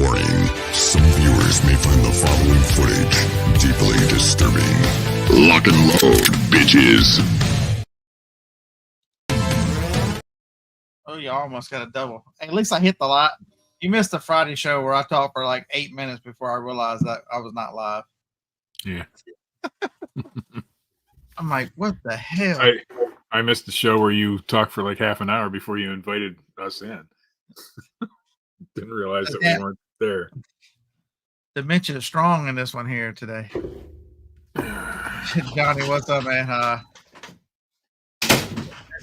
Warning, some viewers may find the following footage deeply disturbing. Lock and load, bitches. Oh, you almost got a double. At least I hit the lot. You missed the Friday show where I talked for like 8 minutes before I realized that I was not live. Yeah. I'm like, what the hell? I missed the show where you talked for like half an hour before you invited us in. Didn't realize that we weren't there. Dementia is strong in this one here today. Johnny, what's up, man?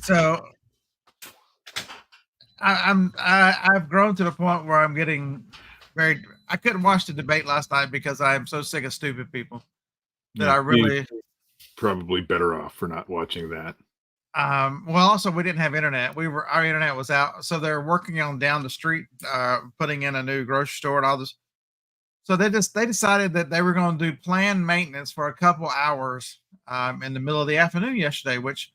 So I've grown to the point where I'm getting very. I couldn't watch the debate last night because I am so sick of stupid people that I really probably better off for not watching that. Well, also we didn't have internet. Our internet was out, so they're working on down the street, putting in a new grocery store and all this. So they decided that they were going to do planned maintenance for a couple hours in the middle of the afternoon yesterday. Which,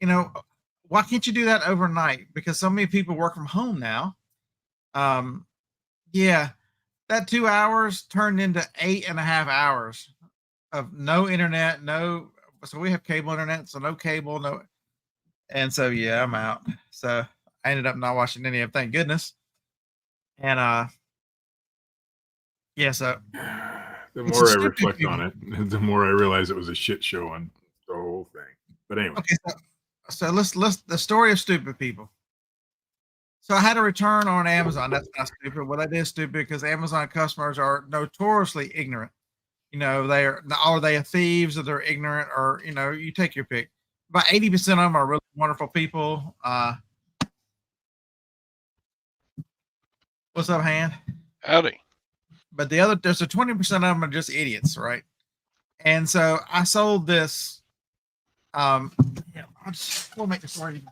why can't you do that overnight? Because so many people work from home now. Yeah, that 2 hours turned into 8.5 hours of no internet, no. So we have cable internet, so no cable, no. And so, yeah, I'm out. So I ended up not watching any of it, thank goodness. And, yeah, so. The more I reflect on it, the more I realize it was a shit show on the whole thing. But anyway. Okay, so let's the story of stupid people. So I had a return on Amazon. That's not stupid. Well, that is stupid because Amazon customers are notoriously ignorant. Are they thieves or they're ignorant or, you take your pick. About 80% of them are really wonderful people. What's up, Han? Howdy. But there's a 20% of them are just idiots, right? And so I sold this. We'll make the story.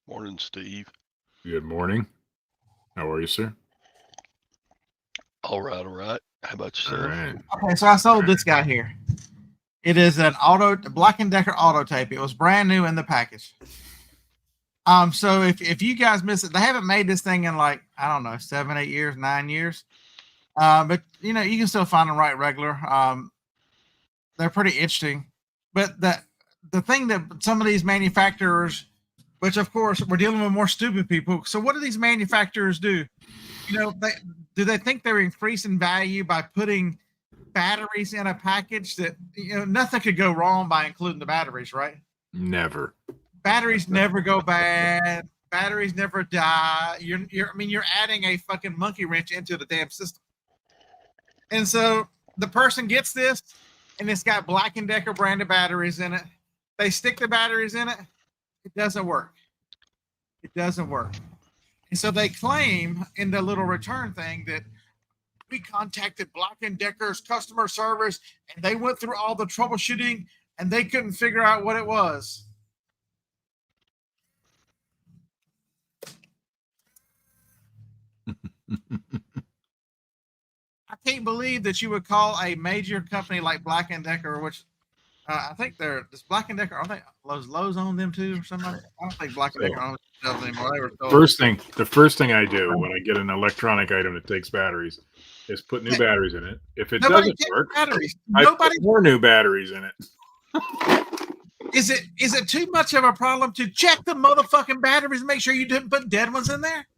Morning, Steve. Good morning. How are you, sir? All right. How about yourself? All right. Okay, so I sold this guy here. It is an Black & Decker auto tape. It was brand new in the package. So if you guys miss it, they haven't made this thing in like, I don't know, 7, 8 years, 9 years. But you can still find them right regular. They're pretty interesting. But the thing that some of these manufacturers, which of course we're dealing with more stupid people. So what do these manufacturers do? Do they think they're increasing value by putting batteries in a package that nothing could go wrong by including the batteries, right? Never. Batteries never go bad. Batteries never die. You're adding a fucking monkey wrench into the damn system. And so the person gets this, and it's got Black & Decker branded batteries in it. They stick the batteries in it. It doesn't work. It doesn't work. And so they claim in the little return thing that we contacted Black & Decker's customer service, and they went through all the troubleshooting, and they couldn't figure out what it was. I can't believe that you would call a major company like Black & Decker, which I think does Black & Decker, are they Lowe's own them too or something? I don't think Black & Decker owns themselves anymore. The first thing I do when I get an electronic item that takes batteries is put new batteries in it. If it doesn't work, I put more new batteries in it. Is it too much of a problem to check the motherfucking batteries and make sure you didn't put dead ones in there?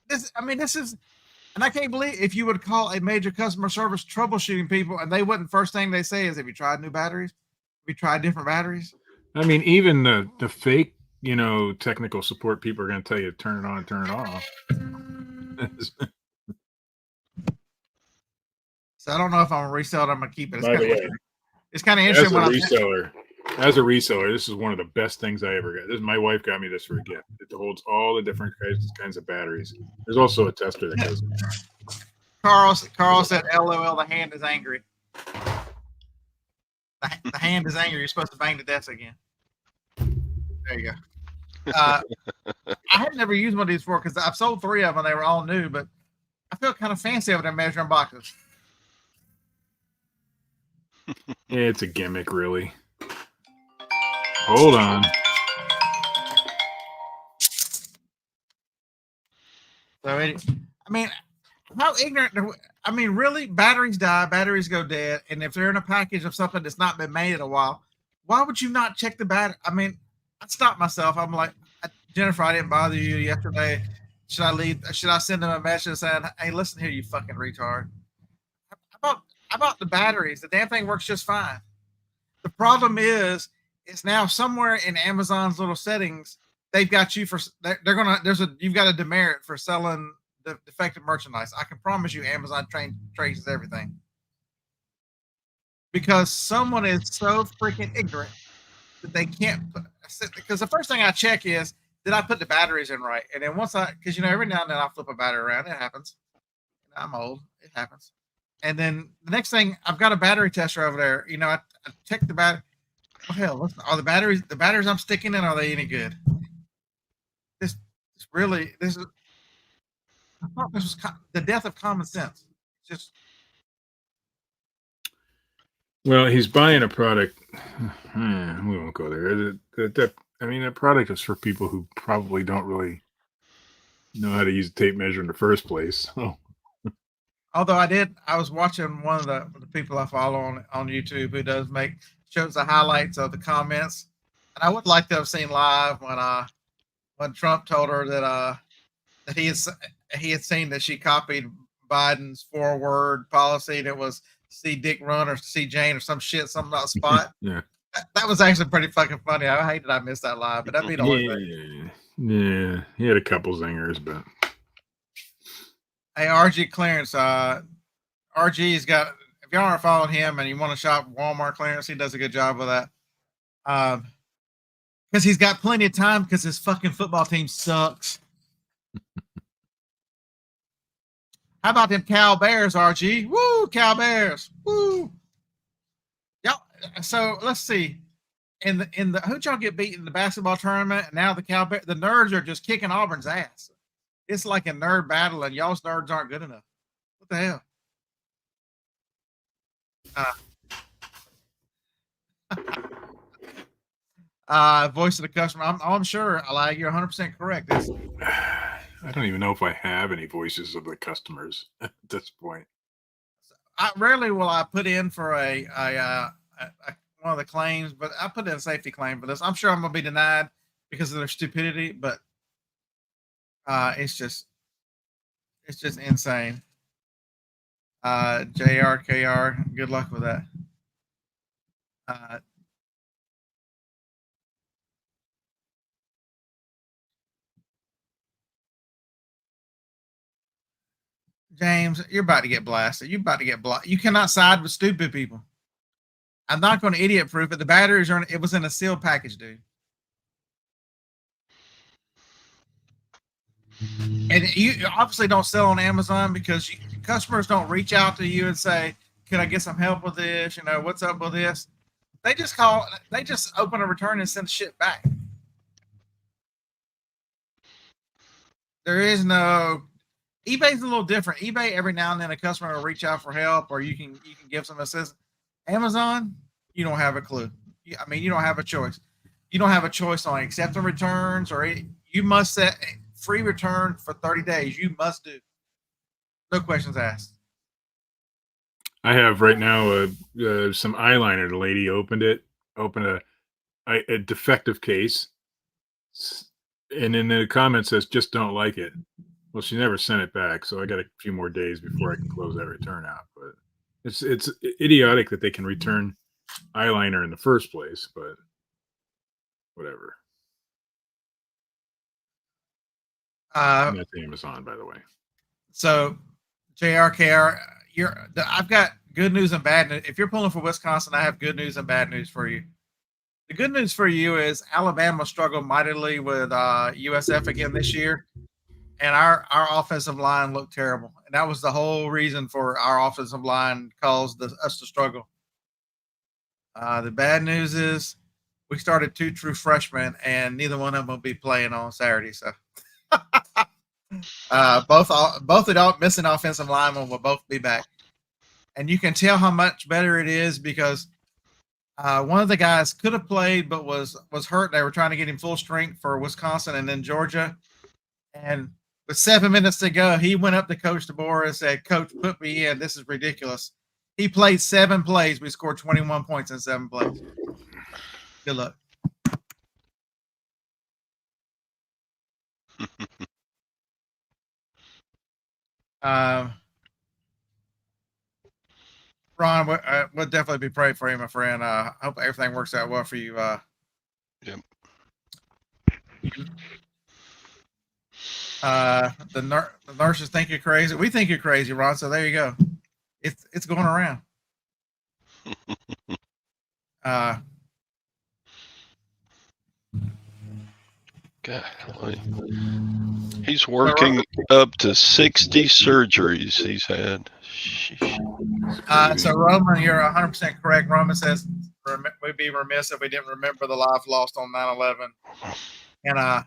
This is, and I can't believe if you would call a major customer service troubleshooting people and they wouldn't, first thing they say is, have you tried new batteries? Have you tried different batteries? I mean, even the fake, technical support people are going to tell you to turn it on and turn it off. So I don't know if I'm going to resell it. I'm going to keep it. It's kind of interesting. As a reseller, this is one of the best things I ever got. My wife got me this for a gift. It holds all the different kinds of batteries. There's also a tester that goes in there. Carl said, LOL, the hand is angry. The hand is angry. You're supposed to bang the desk again. There you go. I had never used one of these before because I've sold 3 of them. They were all new, but I feel kind of fancy over there measuring boxes. Yeah, it's a gimmick, really. Hold on. So I mean, how ignorant? I mean, really, batteries die, batteries go dead, and if they're in a package of something that's not been made in a while, why would you not check the battery? I mean, I stopped myself. I'm like, Jennifer, I didn't bother you yesterday. Should I leave? Should I send them a message saying, "Hey, listen here, you fucking retard"? How about the batteries? The damn thing works just fine. The problem is, it's now somewhere in Amazon's little settings. They've got you for they're gonna you've got a demerit for selling the defective merchandise. I can promise you, Amazon traces everything because someone is so freaking ignorant that they can't put. Because the first thing I check is, did I put the batteries in right? And then because every now and then I flip a battery around. It happens. I'm old. It happens. And then the next thing, I've got a battery tester over there. I check the battery. Oh hell, are the batteries I'm sticking in, are they any good? This is. I thought this was the death of common sense. Just. Well, he's buying a product. We won't go there. That product is for people who probably don't really know how to use a tape measure in the first place. So. Although I was watching one of the people I follow on YouTube who shows the highlights of the comments, and I would like to have seen live when Trump told her that he had seen that she copied Biden's 4-word policy that was see Dick run or see Jane or some shit, something about spot. Yeah. That was actually pretty fucking funny. I hate that I missed that live, but that'd be the only thing. Yeah, he had a couple zingers, but hey, RG Clearance, RG's got, if y'all aren't following him and you want to shop Walmart clearance, he does a good job with that. Because he's got plenty of time because his fucking football team sucks. How about them Cal Bears, RG? Woo, Cal Bears. Woo. Y'all, so let's see. In the who'd y'all get beat in the basketball tournament? And now the nerds are just kicking Auburn's ass. It's like a nerd battle, and y'all's nerds aren't good enough. What the hell? Voice of the customer. I'm sure, like, you're 100% correct. I don't even know if I have any voices of the customers at this point. Rarely will I put in for a one of the claims, but I put in a safety claim for this. I'm sure I'm gonna be denied because of their stupidity, but it's just insane. JRKR, good luck with that. James, you're about to get blasted. You're about to get You cannot side with stupid people. I'm not going to idiot proof it. The batteries it was in a sealed package, dude. And you obviously don't sell on Amazon because customers don't reach out to you and say, "Can I get some help with this? What's up with this?" They just open a return and send shit back. There is no. eBay's a little different. eBay, every now and then a customer will reach out for help, or you can give some assistance. Amazon, you don't have a clue. I mean, you don't have a choice. You don't have a choice on accepting returns, or you must set free return for 30 days. You must do. No questions asked. I have right now some eyeliner. The lady opened a defective case, and in the comment says, "Just don't like it." Well, she never sent it back, so I got a few more days before I can close that return out. But it's idiotic that they can return eyeliner in the first place, but whatever. That's Amazon, by the way. So, JRKR, I've got good news and bad news. If you're pulling for Wisconsin, I have good news and bad news for you. The good news for you is Alabama struggled mightily with USF again this year, and our offensive line looked terrible. And that was the whole reason for our offensive line caused us to struggle. The bad news is we started 2 true freshmen, and neither one of them will be playing on Saturday. So both missing offensive linemen will both be back. And you can tell how much better it is because one of the guys could have played but was hurt. They were trying to get him full strength for Wisconsin and then Georgia. And With 7 minutes to go, he went up to Coach DeBoer and said, "Coach, put me in. This is ridiculous." He played 7 plays. We scored 21 points in 7 plays. Good luck. Ron, we'll definitely be praying for you, my friend. I hope everything works out well for you. Yep. The nurses think you're crazy. We think you're crazy, Ron. So there you go. It's going around. Golly. He's working up to 60 surgeries he's had. So Roman, you're 100% correct. Roman says we'd be remiss if we didn't remember the life lost on 9/11. And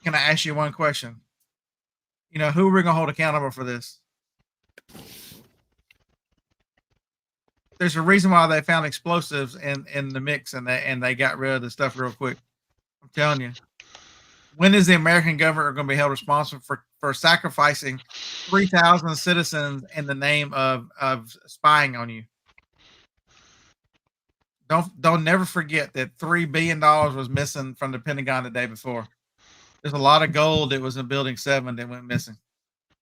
can I ask you one question? You know, who are we gonna hold accountable for this? There's a reason why they found explosives in the mix, and they got rid of the stuff real quick. I'm telling you. When is the American government going to be held responsible for sacrificing 3,000 citizens in the name of spying on you? Don't never forget that $3 billion was missing from the Pentagon the day before. There's a lot of gold that was in Building 7 that went missing.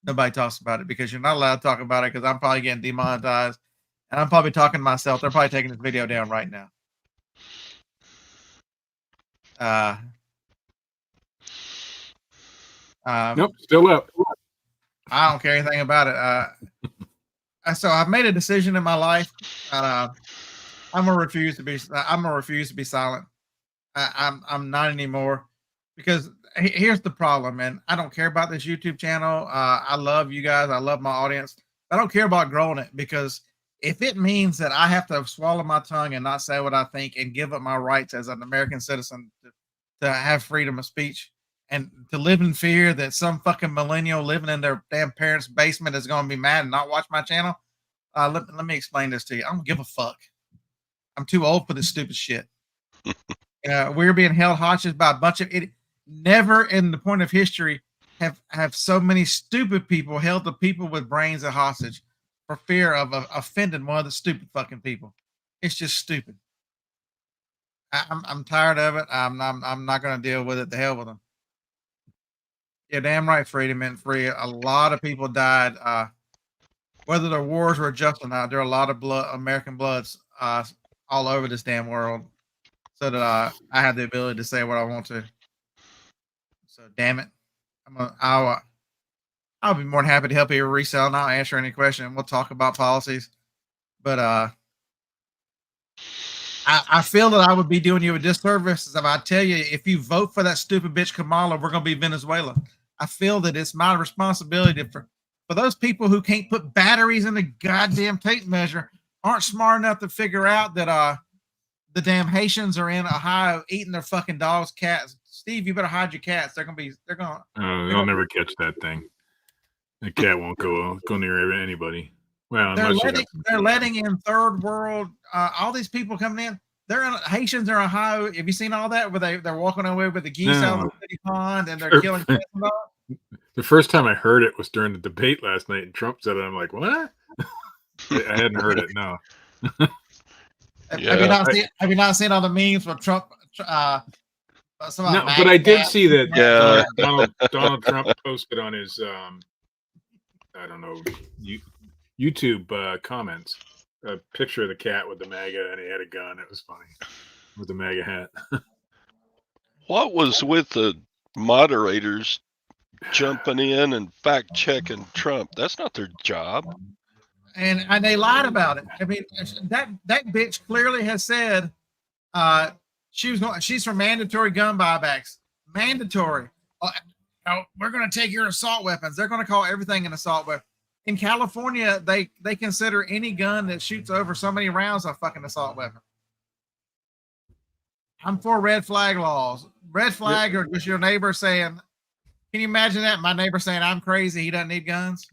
Nobody talks about it because you're not allowed to talk about it because I'm probably getting demonetized, and I'm probably talking to myself. They're probably taking this video down right now. Nope, still up. I don't care anything about it. So I've made a decision in my life. I'm gonna refuse to be silent. I'm not anymore because here's the problem, man. I don't care about this YouTube channel. I love you guys. I love my audience. I don't care about growing it because if it means that I have to swallow my tongue and not say what I think and give up my rights as an American citizen to have freedom of speech and to live in fear that some fucking millennial living in their damn parents' basement is going to be mad and not watch my channel. Let me explain this to you. I don't give a fuck. I'm too old for this stupid shit. We're being held hostage by a bunch of idiots. Never in the point of history have so many stupid people held the people with brains at hostage for fear of offending one of the stupid fucking people. It's just stupid. I'm tired of it. I'm not going to deal with it. The hell with them. Yeah, damn right, freedom and free. A lot of people died. Whether the wars were just or not, there are a lot of American bloods all over this damn world, so that I have the ability to say what I want to. So damn it, I'll be more than happy to help you resell and I'll answer any question. We'll talk about policies, but I feel that I would be doing you a disservice if I tell you if you vote for that stupid bitch Kamala, we're gonna be Venezuela. I feel that it's my responsibility for those people who can't put batteries in the goddamn tape measure, aren't smart enough to figure out that the damn Haitians are in Ohio eating their fucking dogs, cats. Steve, you better hide your cats. They'll They'll never catch that thing. The cat won't go near anybody. Well, they're letting in third world. All these people coming in. Haitians are in Ohio. Have you seen all that? Where they're walking away with the geese out of the city pond and they're killing cats and all? The first time I heard it was during the debate last night, and Trump said it. I'm like, what? I hadn't heard it. No. Yeah. Have you not seen all the memes with Trump? No, but I did see that. Yeah. Donald Trump posted on his I don't know YouTube comments a picture of the cat with the MAGA, and he had a gun. It was funny with the MAGA hat. What was with the moderators jumping in and fact checking Trump? That's not their job. And they lied about it. I mean, that bitch clearly has said she's for mandatory gun buybacks. Mandatory. We're going to take your assault weapons. They're going to call everything an assault weapon. In California, they consider any gun that shoots over so many rounds a fucking assault weapon. I'm for red flag laws. Red flag or just your neighbor saying, can you imagine that? My neighbor saying I'm crazy, he doesn't need guns.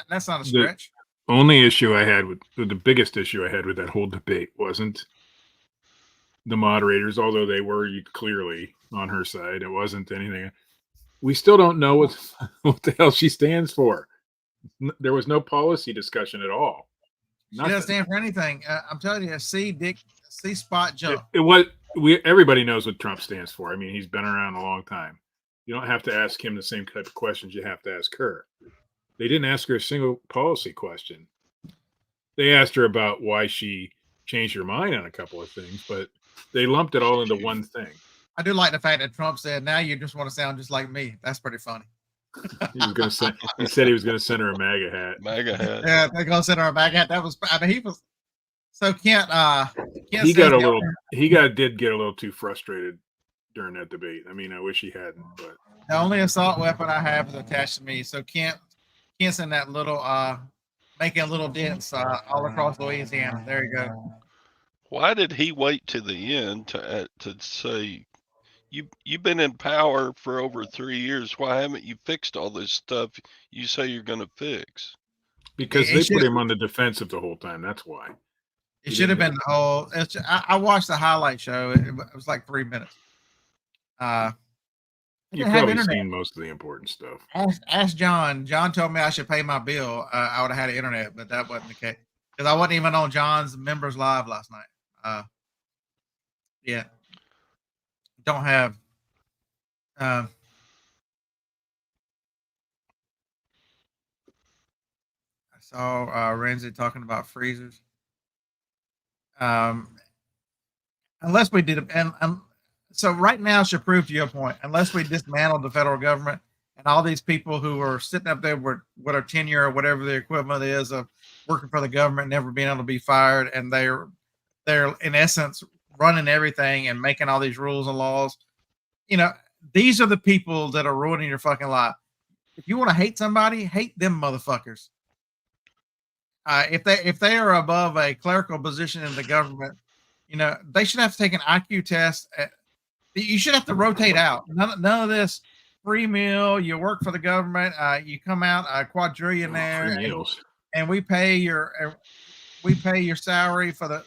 That's not a stretch. Only issue I had the biggest issue I had with that whole debate wasn't the moderators, although they were clearly on her side. It wasn't anything. We still don't know what the hell she stands for. There was no policy discussion at all. She doesn't stand for anything. I'm telling you, C spot jump. Everybody knows what Trump stands for. I mean, he's been around a long time. You don't have to ask him the same type of questions you have to ask her. They didn't ask her a single policy question. They asked her about why she changed her mind on a couple of things, but they lumped it all into one thing. I do like the fact that Trump said, "Now you just want to sound just like me." That's pretty funny. He said he was going to send her a MAGA hat. MAGA hat. Yeah, they're going to send her a MAGA hat. That was. I mean, he was. So Kent. He did get a little too frustrated during that debate. I mean, I wish he hadn't, but the only assault weapon I have is attached to me. So Kent's in that little making little dents all across Louisiana. There you go. Why did he wait to the end to say, you've been in power for over 3 years? Why haven't you fixed all this stuff you say you're going to fix? Because they put him on the defensive the whole time. That's why. It should have been the whole. I watched the highlight show. It was like 3 minutes. You've probably seen most of the important stuff. Ask John. John told me I should pay my bill. I would have had internet, but that wasn't the case because I wasn't even on John's members live last night. Yeah, don't have. I saw Renzi talking about freezers. Unless we did, and so right now should prove to your point. Unless we dismantled the federal government and all these people who are sitting up there with what a tenure or whatever the equivalent is of working for the government, never being able to be fired, and they're in essence running everything and making all these rules and laws. You know, these are the people that are ruining your fucking life. If you want to hate somebody, hate them motherfuckers. If they are above a clerical position in the government, you know, they should have to take an IQ test. You should have to rotate out. None of this free meal. You work for the government. You come out a quadrillionaire, and we pay your salary for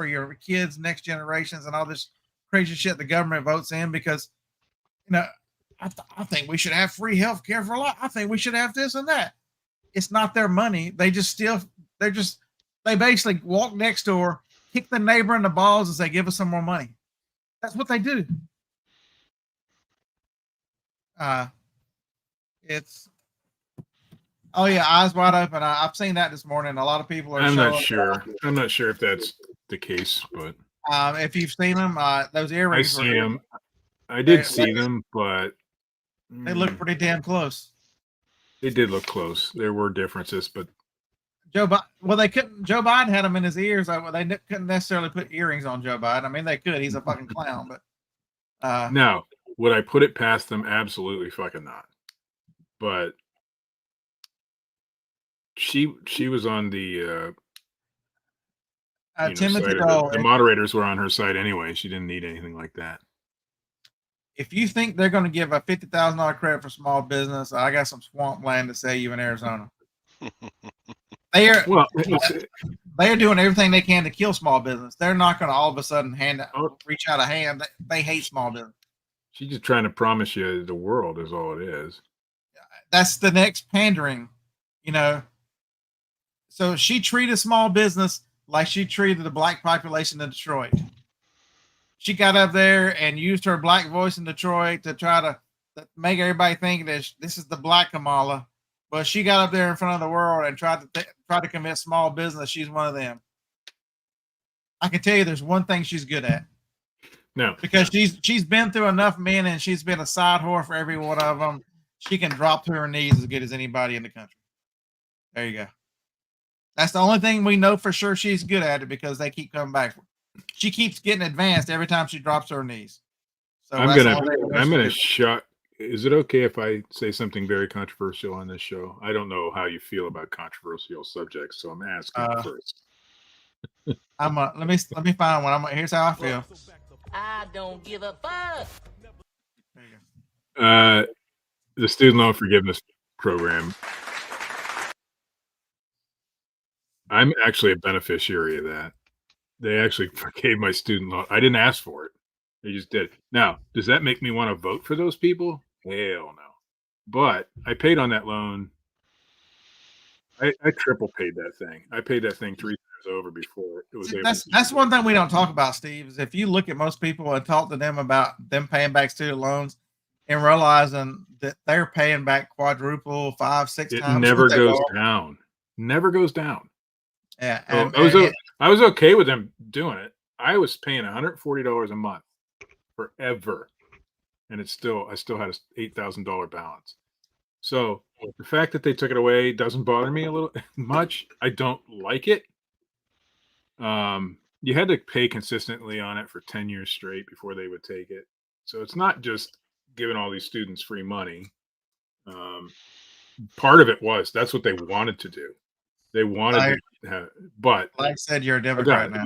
your kids, next generations, and all this crazy shit the government votes in because, you know, I think we should have free health care for a lot. I think we should have this and that. It's not their money. They basically walk next door, kick the neighbor in the balls and say, give us some more money. That's what they do. Oh yeah, eyes wide open. I've seen that this morning. A lot of people are. I'm not sure if that's the case, but if you've seen them, those earrings. I see them. I did see them, but they look pretty damn close. They did look close. There were differences, but Joe Biden had them in his ears. They couldn't necessarily put earrings on Joe Biden. I mean, they could. He's a fucking clown, but no. Would I put it past them? Absolutely fucking not. But she was on the Timothy the moderators were on her side anyway. She didn't need anything like that. If you think they're going to give a $50,000 credit for small business, I got some swampland to sell you in Arizona. They are doing everything they can to kill small business. They're not going to all of a sudden reach out a hand. They hate small business. She's just trying to promise you the world is all it is. That's the next pandering, you know. So she treated small business like she treated the black population in Detroit. She got up there and used her black voice in Detroit to try to make everybody think that this is the black Kamala. But she got up there in front of the world and tried to convince small business she's one of them. I can tell you there's one thing she's good at. No. Because she's been through enough men and she's been a side whore for every one of them. She can drop to her knees as good as anybody in the country. There you go. That's the only thing we know for sure she's good at it because they keep coming back. She keeps getting advanced every time she drops to her knees. So I'm gonna shock. Is it okay if I say something very controversial on this show? I don't know how you feel about controversial subjects, so I'm asking first. Let me find one. Here's how I feel. I don't give a fuck. There you go. The student loan forgiveness program. I'm actually a beneficiary of that. They actually forgave my student loan. I didn't ask for it. They just did. Now, does that make me want to vote for those people? Hell no. but I paid on that loan. I triple paid that thing. I paid that thing 3 times over before it was See, able that's one thing we don't talk about, Steve, is if you look at most people and talk to them about them paying back student loans and realizing that they're paying back quadruple, 5, 6 it times never what they goes borrowed. down. Never goes down. Yeah, So and I was okay with them doing it. I was paying $140 a month forever, and I still had a $8,000 balance. So the fact that they took it away doesn't bother me a little much. I don't like it. You had to pay consistently on it for 10 years straight before they would take it. So it's not just giving all these students free money. Part of it was that's what they wanted to do. They wanted like, to have, but like I said, you're a I got Democrat it. now.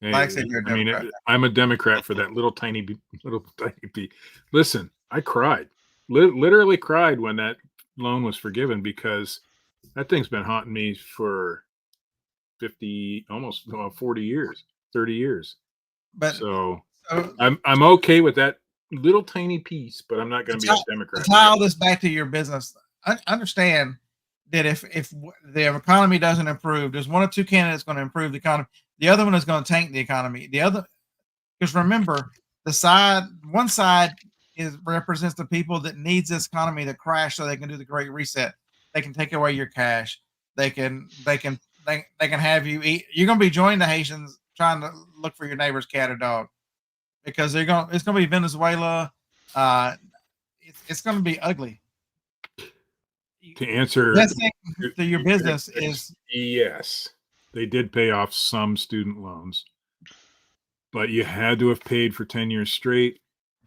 Hey, Like I said, you're a I mean, Democrat. I'm a Democrat for that little tiny bit. Listen, I cried, literally cried when that loan was forgiven because that thing's been haunting me for 50, almost 40 years, 30 years. But So so I'm okay with that little tiny piece, but I'm not to going to be tie, a Democrat. to tie all this back to your business, understand that if the economy doesn't improve, there's one or two candidates going to improve the economy. The other one is going to tank the economy. The other, because remember, one side represents the people that needs this economy to crash so they can do the great reset. They can take away your cash. They can have you eat. You're going to be joining the Haitians trying to look for your neighbor's cat or dog because it's going to be Venezuela. Uh, it's going to be ugly. To answer Best thing to your business is yes, they did pay off some student loans, but you had to have paid for 10 years straight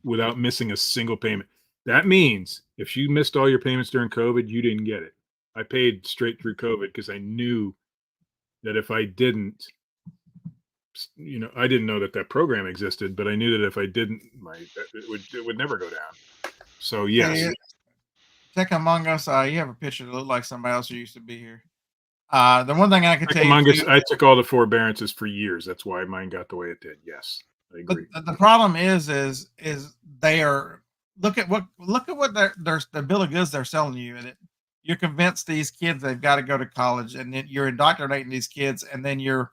without missing a single payment. That means if you missed all your payments during COVID, you didn't get it. I paid straight through COVID because I knew that if I didn't, I didn't know that program existed, but I knew that if I didn't, it would never go down. So yes, hey, Tech Among Us. You have a picture that looked like somebody else who used to be here. The one thing I can tell you, I took all the forbearances for years. That's why mine got the way it did. Yes, I agree. but the problem is they are look at what their bill of goods they're selling you, and you're convinced these kids they've got to go to college, and then you're indoctrinating these kids, and then you're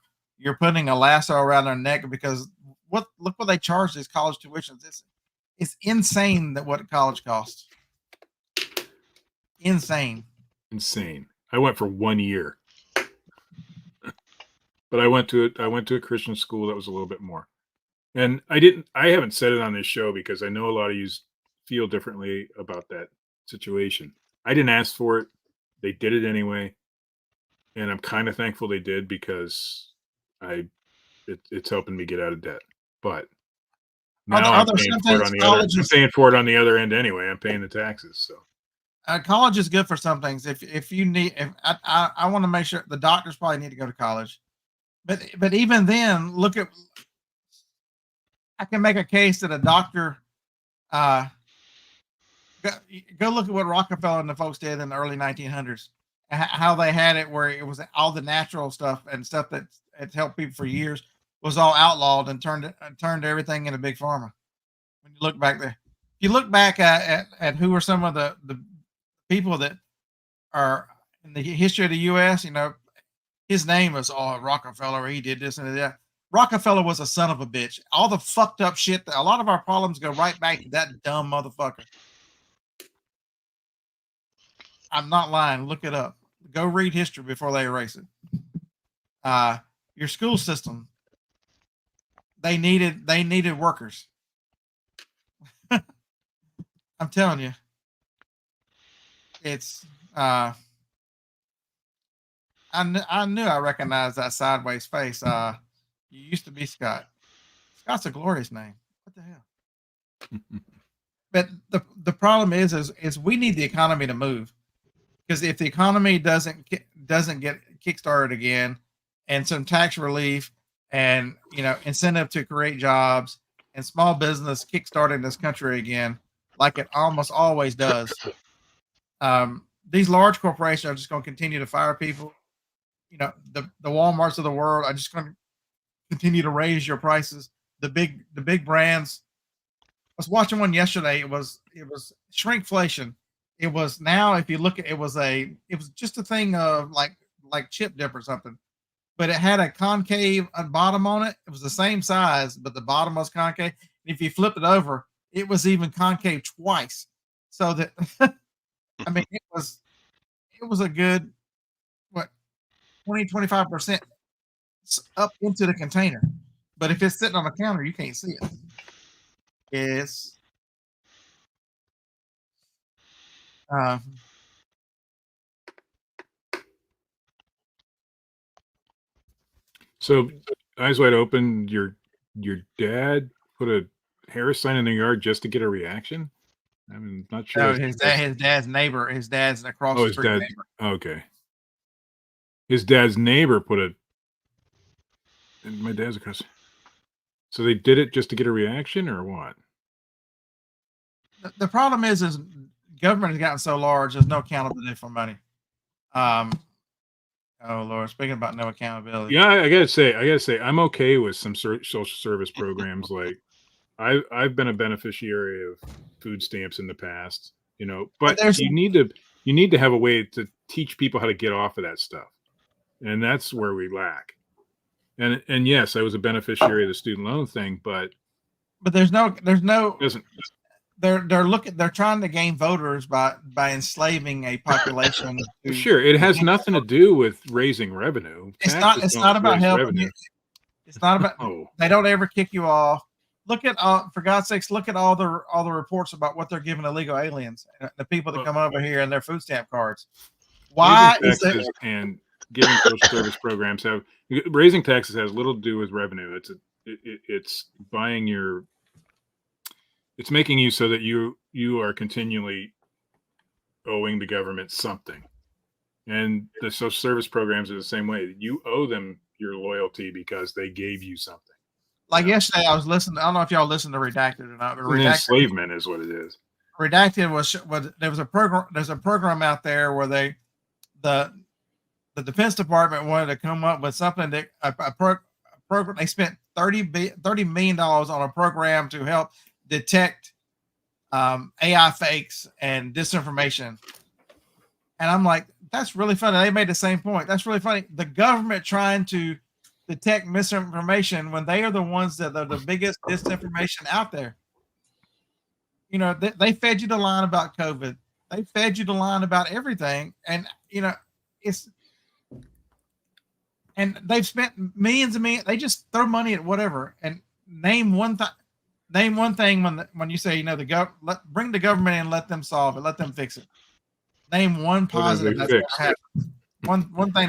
putting a lasso around their neck because look what they charge these college tuitions. It's insane that what college costs. Insane. I went for 1 year. But I went to a Christian school that was a little bit more. And I haven't said it on this show because I know a lot of you feel differently about that situation. I didn't ask for it. They did it anyway. And I'm kind of thankful they did because it's helping me get out of debt. But now I'm paying for it on the other end anyway. I'm paying the taxes. So college is good for some things. If you need, I want to make sure the doctors probably need to go to college. But even then, I can make a case that a doctor, go look at what Rockefeller and the folks did in the early 1900s, how they had it where it was all the natural stuff and stuff that had helped people for years was all outlawed and turned everything into big pharma. When you look back there, if you look back at who are some of the people that are in the history of the U.S., his name was Rockefeller. He did this and that. Rockefeller was a son of a bitch. All the fucked up shit. A lot of our problems go right back to that dumb motherfucker. I'm not lying. Look it up. Go read history before they erase it. Your school system. They needed workers. I'm telling you. It's I knew I recognized that sideways face. You used to be Scott. Scott's a glorious name. What the hell? But the problem is we need the economy to move, because if the economy doesn't get kickstarted again, and some tax relief and incentive to create jobs and small business kickstarting this country again, like it almost always does, these large corporations are just going to continue to fire people. The Walmarts of the world are just going to continue to raise your prices. The big brands. I was watching one yesterday. It was shrinkflation. It was now, if you look at it was just a thing of like chip dip or something, but it had a concave bottom on it. It was the same size, but the bottom was concave. And if you flip it over, it was even concave twice. So that I mean, it was a good what 20-25% up into the container. But if it's sitting on the counter, you can't see it. It's So, eyes wide open. Your dad put a Harris sign in the yard just to get a reaction. I'm not sure. no, his dad's neighbor, his dad's across Oh, the his street dad. neighbor. Okay. His dad's neighbor put a. And my dad's across. So they did it just to get a reaction, or what? The problem is government has gotten so large. There's no accountability for money. Oh Lord, speaking about no accountability. Yeah, I gotta say, I'm okay with some social service programs. Like, I've been a beneficiary of food stamps in the past, but you need to have a way to teach people how to get off of that stuff, and that's where we lack. And yes, I was a beneficiary of the student loan thing, but there's no doesn't. They're trying to gain voters by enslaving a population. Sure, it has nothing to do with raising revenue. It's not about helping revenue. you. It's not about. Oh. They don't ever kick you off. Look at for God's sakes, look at all the reports about what they're giving illegal aliens, the people that come over here and their food stamp cards. Why is it? And giving social service programs raising taxes has little to do with revenue. It's buying your. It's making you so that you are continually owing the government something. And the social service programs are the same way. You owe them your loyalty because they gave you something. Like yesterday, I was listening. I don't know if y'all listened to Redacted or not. But Enslavement is what it is. Redacted was there was a program. There's a program out there where the Defense Department wanted to come up with something that a program. They spent $30 million on a program to help detect AI fakes and disinformation. And I'm like, that's really funny. They made the same point. That's really funny. The government trying to detect misinformation when they are the ones that are the biggest disinformation out there. They fed you the line about COVID. They fed you the line about everything. And, and they've spent millions and millions. They just throw money at whatever and name one thing when you say, bring the government in and let them solve it, let them fix it. Name one positive that's ever happened. One thing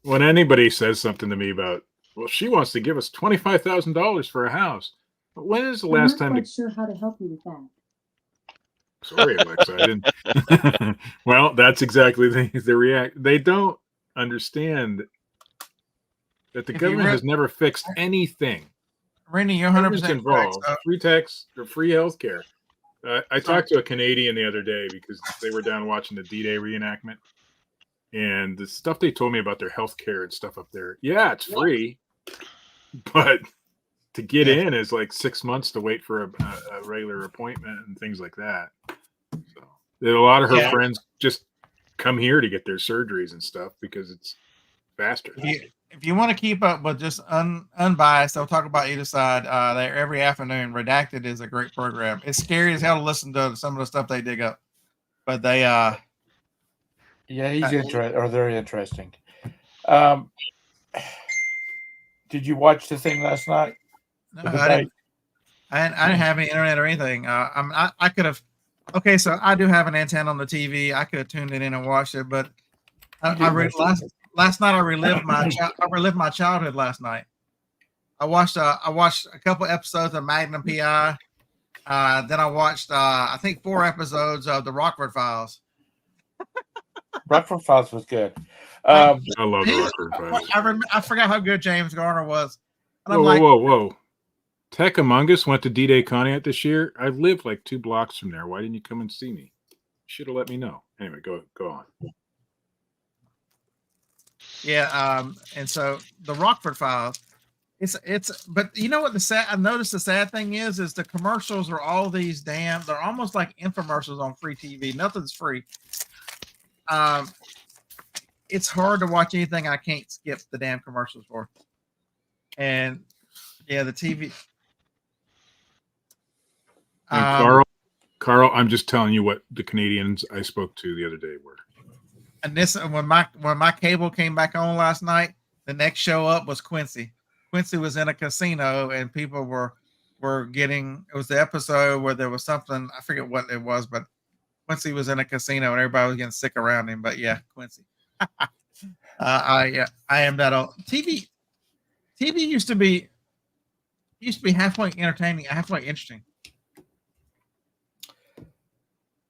when anybody says something to me about, well, she wants to give us $25,000 for a house. But when is the last time? I'm not quite sure how to help you with that. Sorry, Alexa, I didn't. Well, that's exactly the react. They don't understand that the government has never fixed anything. Randy, you're 100% involved. Correct. Free tax or free healthcare. I talked to a Canadian the other day because they were down watching the D-Day reenactment, and the stuff they told me about their healthcare and stuff up there. Yeah, it's free, but to get in is like 6 months to wait for a regular appointment and things like that. So a lot of her friends just come here to get their surgeries and stuff because it's faster. If you want to keep up with just unbiased, they'll talk about either side there every afternoon. Redacted is a great program. It's scary as hell to listen to some of the stuff they dig up, but they he's very interesting. Did you watch the thing last night? No, I didn't have any internet or anything. I could have. Okay, so I do have an antenna on the TV. I could have tuned it in and watched it, but last night I relived my childhood. Last night I watched a couple episodes of Magnum PI. Then I watched I think 4 episodes of the Rockford Files. Rockford Files was good. I love the Rockford Files. I forgot how good James Garner was. And whoa. Tech Among Us went to D-Day Conneaut this year. I live like 2 blocks from there. Why didn't you come and see me? Should have let me know. Anyway, go on. Yeah, and so the Rockford Files but you know what I noticed the sad thing is the commercials are all these they're almost like infomercials on free TV. Nothing's free. It's hard to watch anything I can't skip the damn commercials for. And yeah, the TV. And Carl, I'm just telling you what the Canadians I spoke to the other day were. And this when my cable came back on last night, the next show up was Quincy. Quincy was in a casino and people were getting. It was the episode where there was something, I forget what it was, but Quincy was in a casino and everybody was getting sick around him. But yeah, Quincy. I am that old. TV used to be halfway entertaining, halfway interesting.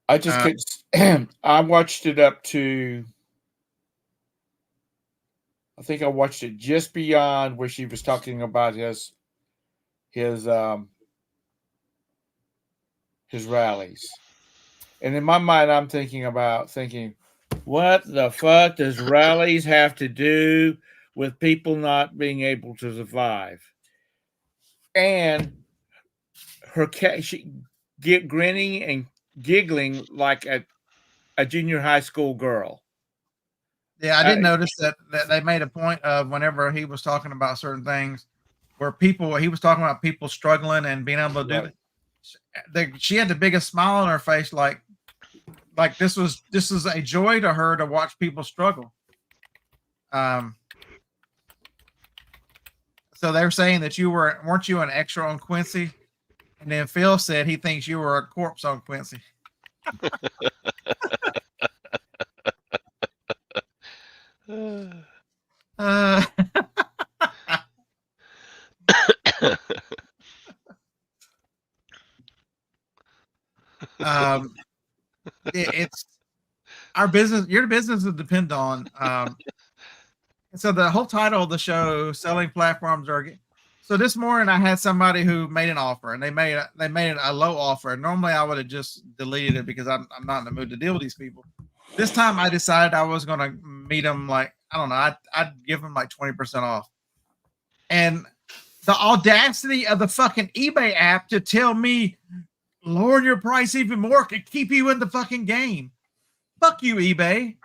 I just couldn't. I watched it up to. I think I watched it just beyond where she was talking about his rallies, and in my mind, I'm thinking, what the fuck does rallies have to do with people not being able to survive? And her cat, she get grinning and giggling like a junior high school girl. Yeah, I did notice that they made a point of whenever he was talking about certain things where he was talking about people struggling and being able to do it. She had the biggest smile on her face, like this is a joy to her to watch people struggle. So they were saying that weren't you an extra on Quincy? And then Phil said he thinks you were a corpse on Quincy. It's our business. Your business will depend on. So the whole title of the show, selling platforms are. So this morning I had somebody who made an offer, and they made it a low offer. Normally I would have just deleted it because I'm not in the mood to deal with these people. This time I decided I was going to meet them like, I don't know, I'd give them like 20% off. And the audacity of the fucking eBay app to tell me lower your price even more could keep you in the fucking game. Fuck you, eBay.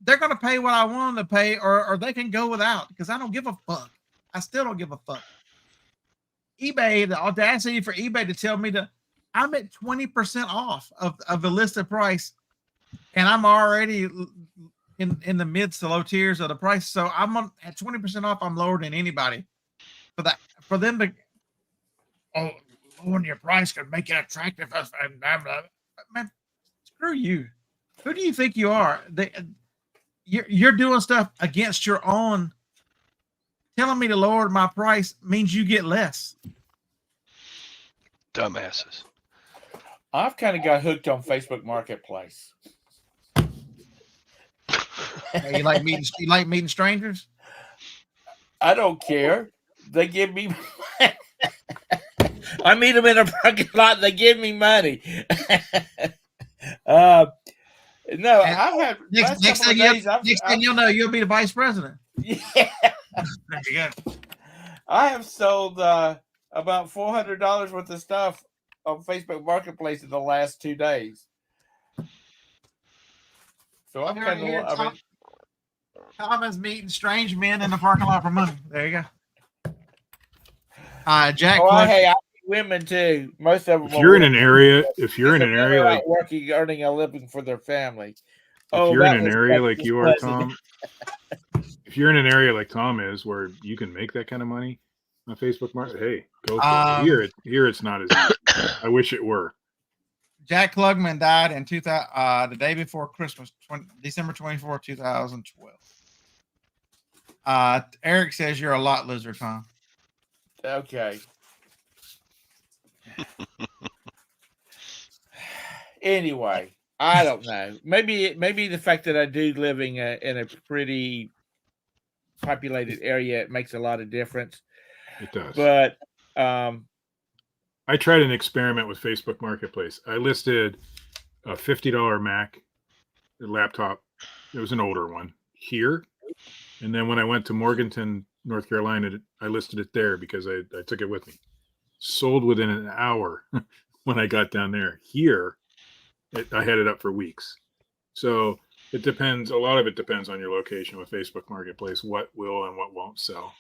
They're going to pay what I want them to pay, or they can go without, because I don't give a fuck. I still don't give a fuck. eBay, the audacity for eBay to tell me I'm at 20% off of the listed price, and I'm already in the mid to low tiers of the price. So I'm at 20% off. I'm lower than anybody. For them to lowering your price could make it attractive. Man, screw you. Who do you think you are? You're doing stuff against your own. Telling me to lower my price means you get less. Dumbasses. I've kind of got hooked on Facebook Marketplace. You like meeting strangers? I don't care. They give me. I meet them in a parking lot. They give me money. No, I've had next thing you'll know, you'll be the vice president. Yeah. There you go. I have sold about $400 worth of stuff on Facebook Marketplace in the last 2 days. So I'm kind of. Tom is meeting strange men in the parking lot for money. There you go. Jack. Hey, I meet women too. Most of them. If you're in an area like working, earning a living for their family. If you're in an area like you are, Tom. If you're in an area like Tom is, where you can make that kind of money on Facebook Market, hey, go for it. Here it's not as easy. I wish it were. Jack Klugman died in the day before Christmas, December 24, 2012. Eric says you're a lot loser, Tom. Okay. Anyway, I don't know. Maybe the fact that I do living in a pretty populated area, it makes a lot of difference. It does. But I tried an experiment with Facebook Marketplace. I listed a $50 Mac laptop. It was an older one here. And then when I went to Morganton North Carolina. I listed it there because I took it with me. Sold within an hour when I got down there. Here, I had it up for weeks. So it depends. A lot of it depends on your location with Facebook Marketplace, what will and what won't sell.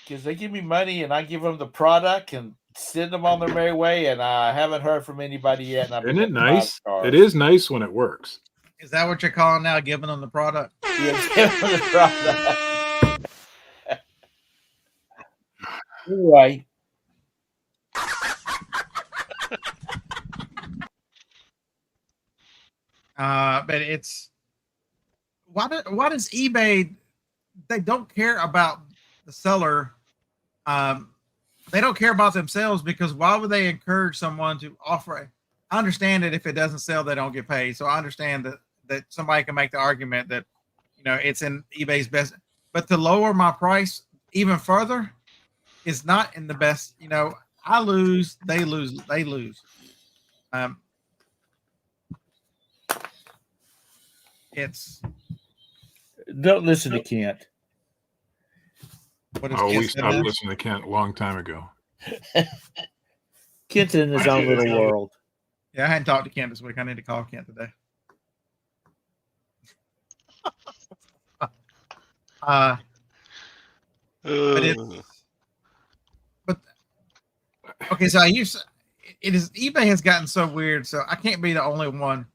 Because they give me money and I give them the product and send them on their merry way, and I haven't heard from anybody yet. And I've Isn't been it getting 5 nice? stars. It is nice when it works. Is that what you're calling now? Giving them the product? Yeah, give them the product. Anyway, But it's why does eBay? They don't care about the seller. They don't care about themselves, because why would they encourage someone to offer it? I understand that if it doesn't sell, they don't get paid. So I understand that somebody can make the argument that, it's in eBay's best, but to lower my price even further is not in the best. I lose, they lose, they lose. It's don't listen to Kent. what is Oh, we Kent stopped now? listening to Kent a long time ago. Kent's in his own little world. Yeah, I hadn't talked to Kent this week. I need to call Kent today. But okay, so eBay has gotten so weird, so I can't be the only one.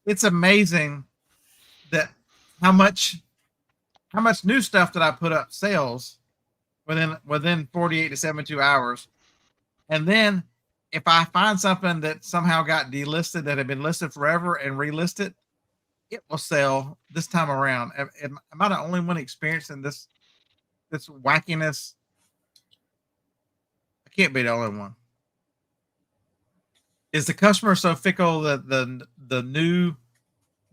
It's amazing that how much new stuff that I put up sells within 48 to 72 hours. And then if I find something that somehow got delisted, that had been listed forever, and relisted, it will sell this time around. Am I the only one experiencing this wackiness? I can't be the only one. Is the customer so fickle that the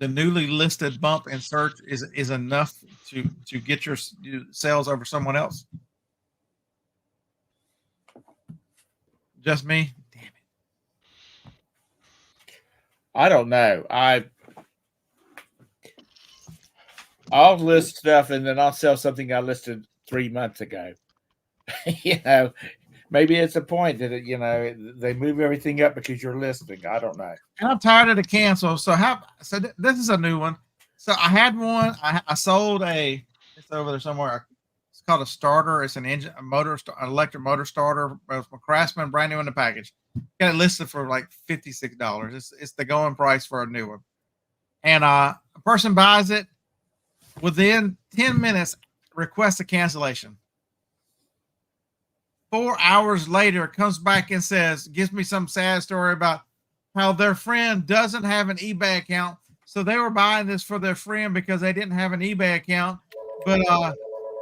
newly listed bump in search is enough to get your sales over someone else? Just me? Damn it. I don't know. I'll list stuff and then I'll sell something I listed 3 months ago. Maybe it's a point that they move everything up because you're listing. I don't know. And I'm tired of the cancel. So this is a new one. So I had one. I sold it's over there somewhere. It's called a starter. It's an engine, an electric motor starter. From Craftsman, brand new in the package. Got it listed for like $56. It's the going price for a new one. And a person buys it, within 10 minutes, requests a cancellation. 4 hours later, comes back and gives me some sad story about how their friend doesn't have an eBay account. So they were buying this for their friend because they didn't have an eBay account. But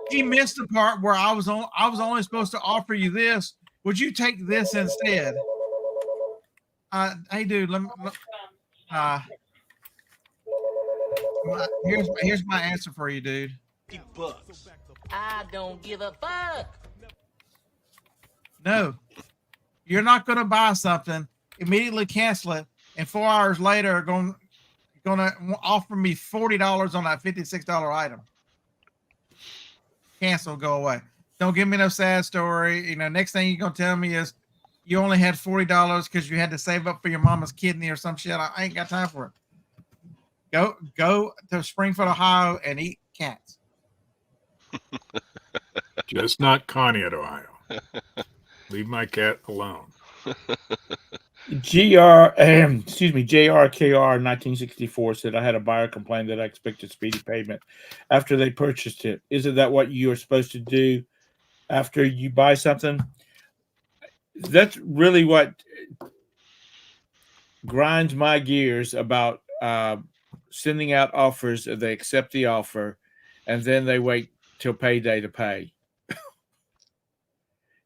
he missed the part where I was only supposed to offer you this. Would you take this instead? Hey, dude, here's my answer for you, dude. I don't give a fuck. No, you're not going to buy something, immediately cancel it, and 4 hours later going to offer me $40 on that $56 item. Cancel, go away. Don't give me no sad story. Next thing you're going to tell me is you only had $40 because you had to save up for your mama's kidney or some shit. I ain't got time for it. Go to Springfield, Ohio, and eat cats. Just not Conneaut, Ohio. Leave my cat alone. JRKR 1964 said, I had a buyer complain that I expected speedy payment after they purchased it. Isn't that what you are supposed to do after you buy something? That's really what grinds my gears about sending out offers. They accept the offer and then they wait till payday to pay.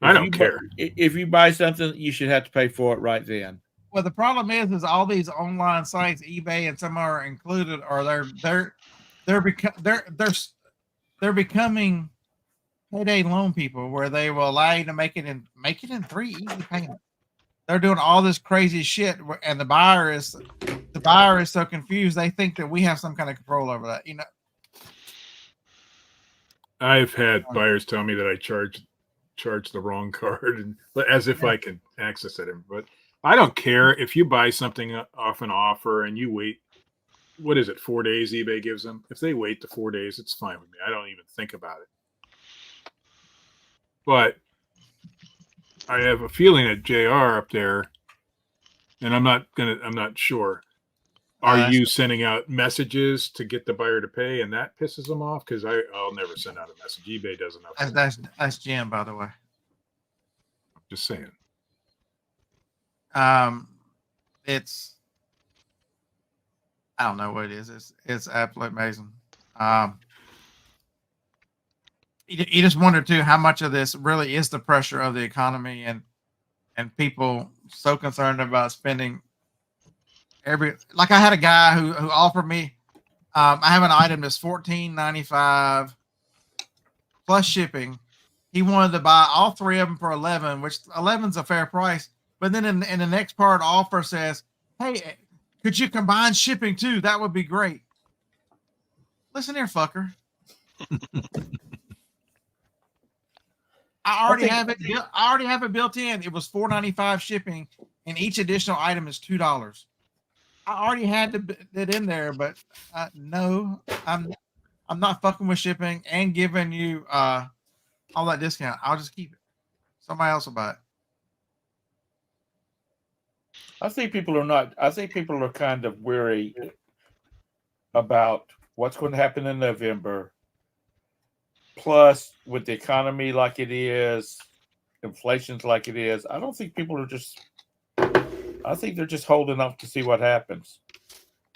I don't care. If you buy something, you should have to pay for it right then. Well, the problem is all these online sites, eBay and some are included, or they're becoming payday loan people, where they will allow you to make it in 3 easy payments. They're doing all this crazy shit, and the buyer is so confused. They think that we have some kind of control over that. I've had buyers tell me that I charge the wrong card, and as if I can access it. But I don't care if you buy something off an offer and you wait. What is it? 4 days eBay gives them. If they wait the 4 days, it's fine with me. I don't even think about it. But I have a feeling that JR up there, and I'm not sure. Are you sending out messages to get the buyer to pay, and that pisses them off? Because I'll never send out a message. eBay does enough. That's Jim, by the way. I'm just saying. It's I don't know what it is. It's absolutely amazing. You just wonder too how much of this really is the pressure of the economy and people so concerned about spending like I had a guy who offered me I have an item that's $14.95 plus shipping. He wanted to buy all three of them for $11, which $11's a fair price. But then in the next part offer says, hey, could you combine shipping too? That would be great. Listen here, fucker. I already have it built in. It was $4.95 shipping, and each additional item is $2. I already had it in there, but no, I'm not fucking with shipping and giving you all that discount. I'll just keep it. Somebody else will buy it. I think people are kind of weary about what's going to happen in November. Plus, with the economy like it is, inflation's like it is, I don't think people are I think they're just holding off to see what happens.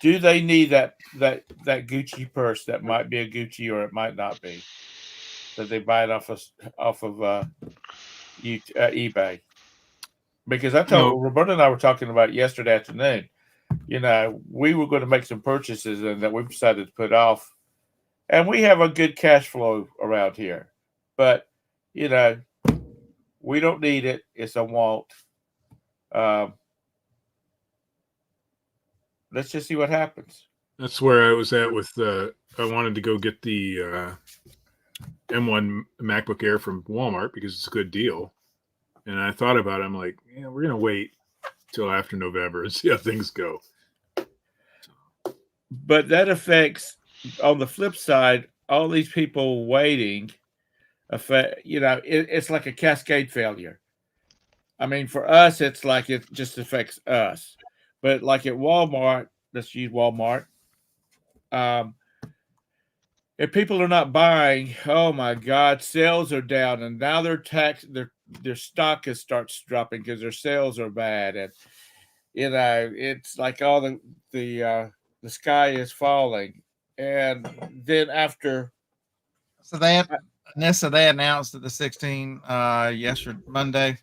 Do they need that Gucci purse that might be a Gucci or it might not be? That they buy it off of eBay? Because I told Roberta and I were talking about it yesterday afternoon. You know, we were going to make some purchases and that we've decided to put off. And we have a good cash flow around here. But, you know, we don't need it. It's a want. Let's just see what happens. That's where I was at with I wanted to go get the M1 MacBook Air from Walmart because it's a good deal. And I thought about it. I'm like, yeah, we're going to wait till after November and see how things go. But that affects, on the flip side, all these people waiting, it's like a cascade failure. I mean, for us, it's like it just affects us. But like at Walmart, let's use Walmart. If people are not buying, oh my God, sales are down, and now their stock starts dropping because their sales are bad, and it's like all the sky is falling. And then after, so they announced that the 16 yesterday, Monday.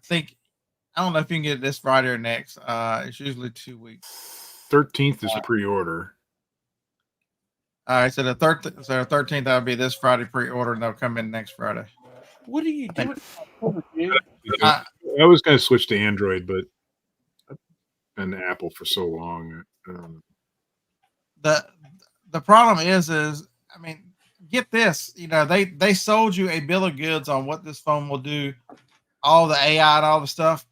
I don't know if you can get it this Friday or next. It's usually 2 weeks. 13th is pre-order. All right, so the 13th that would be this Friday pre-order, and they'll come in next Friday. What are you doing? I was going to switch to Android, but I've been Apple for so long. The problem is I mean, get this. You know, they sold you a bill of goods on what this phone will do, all the AI and all the stuff,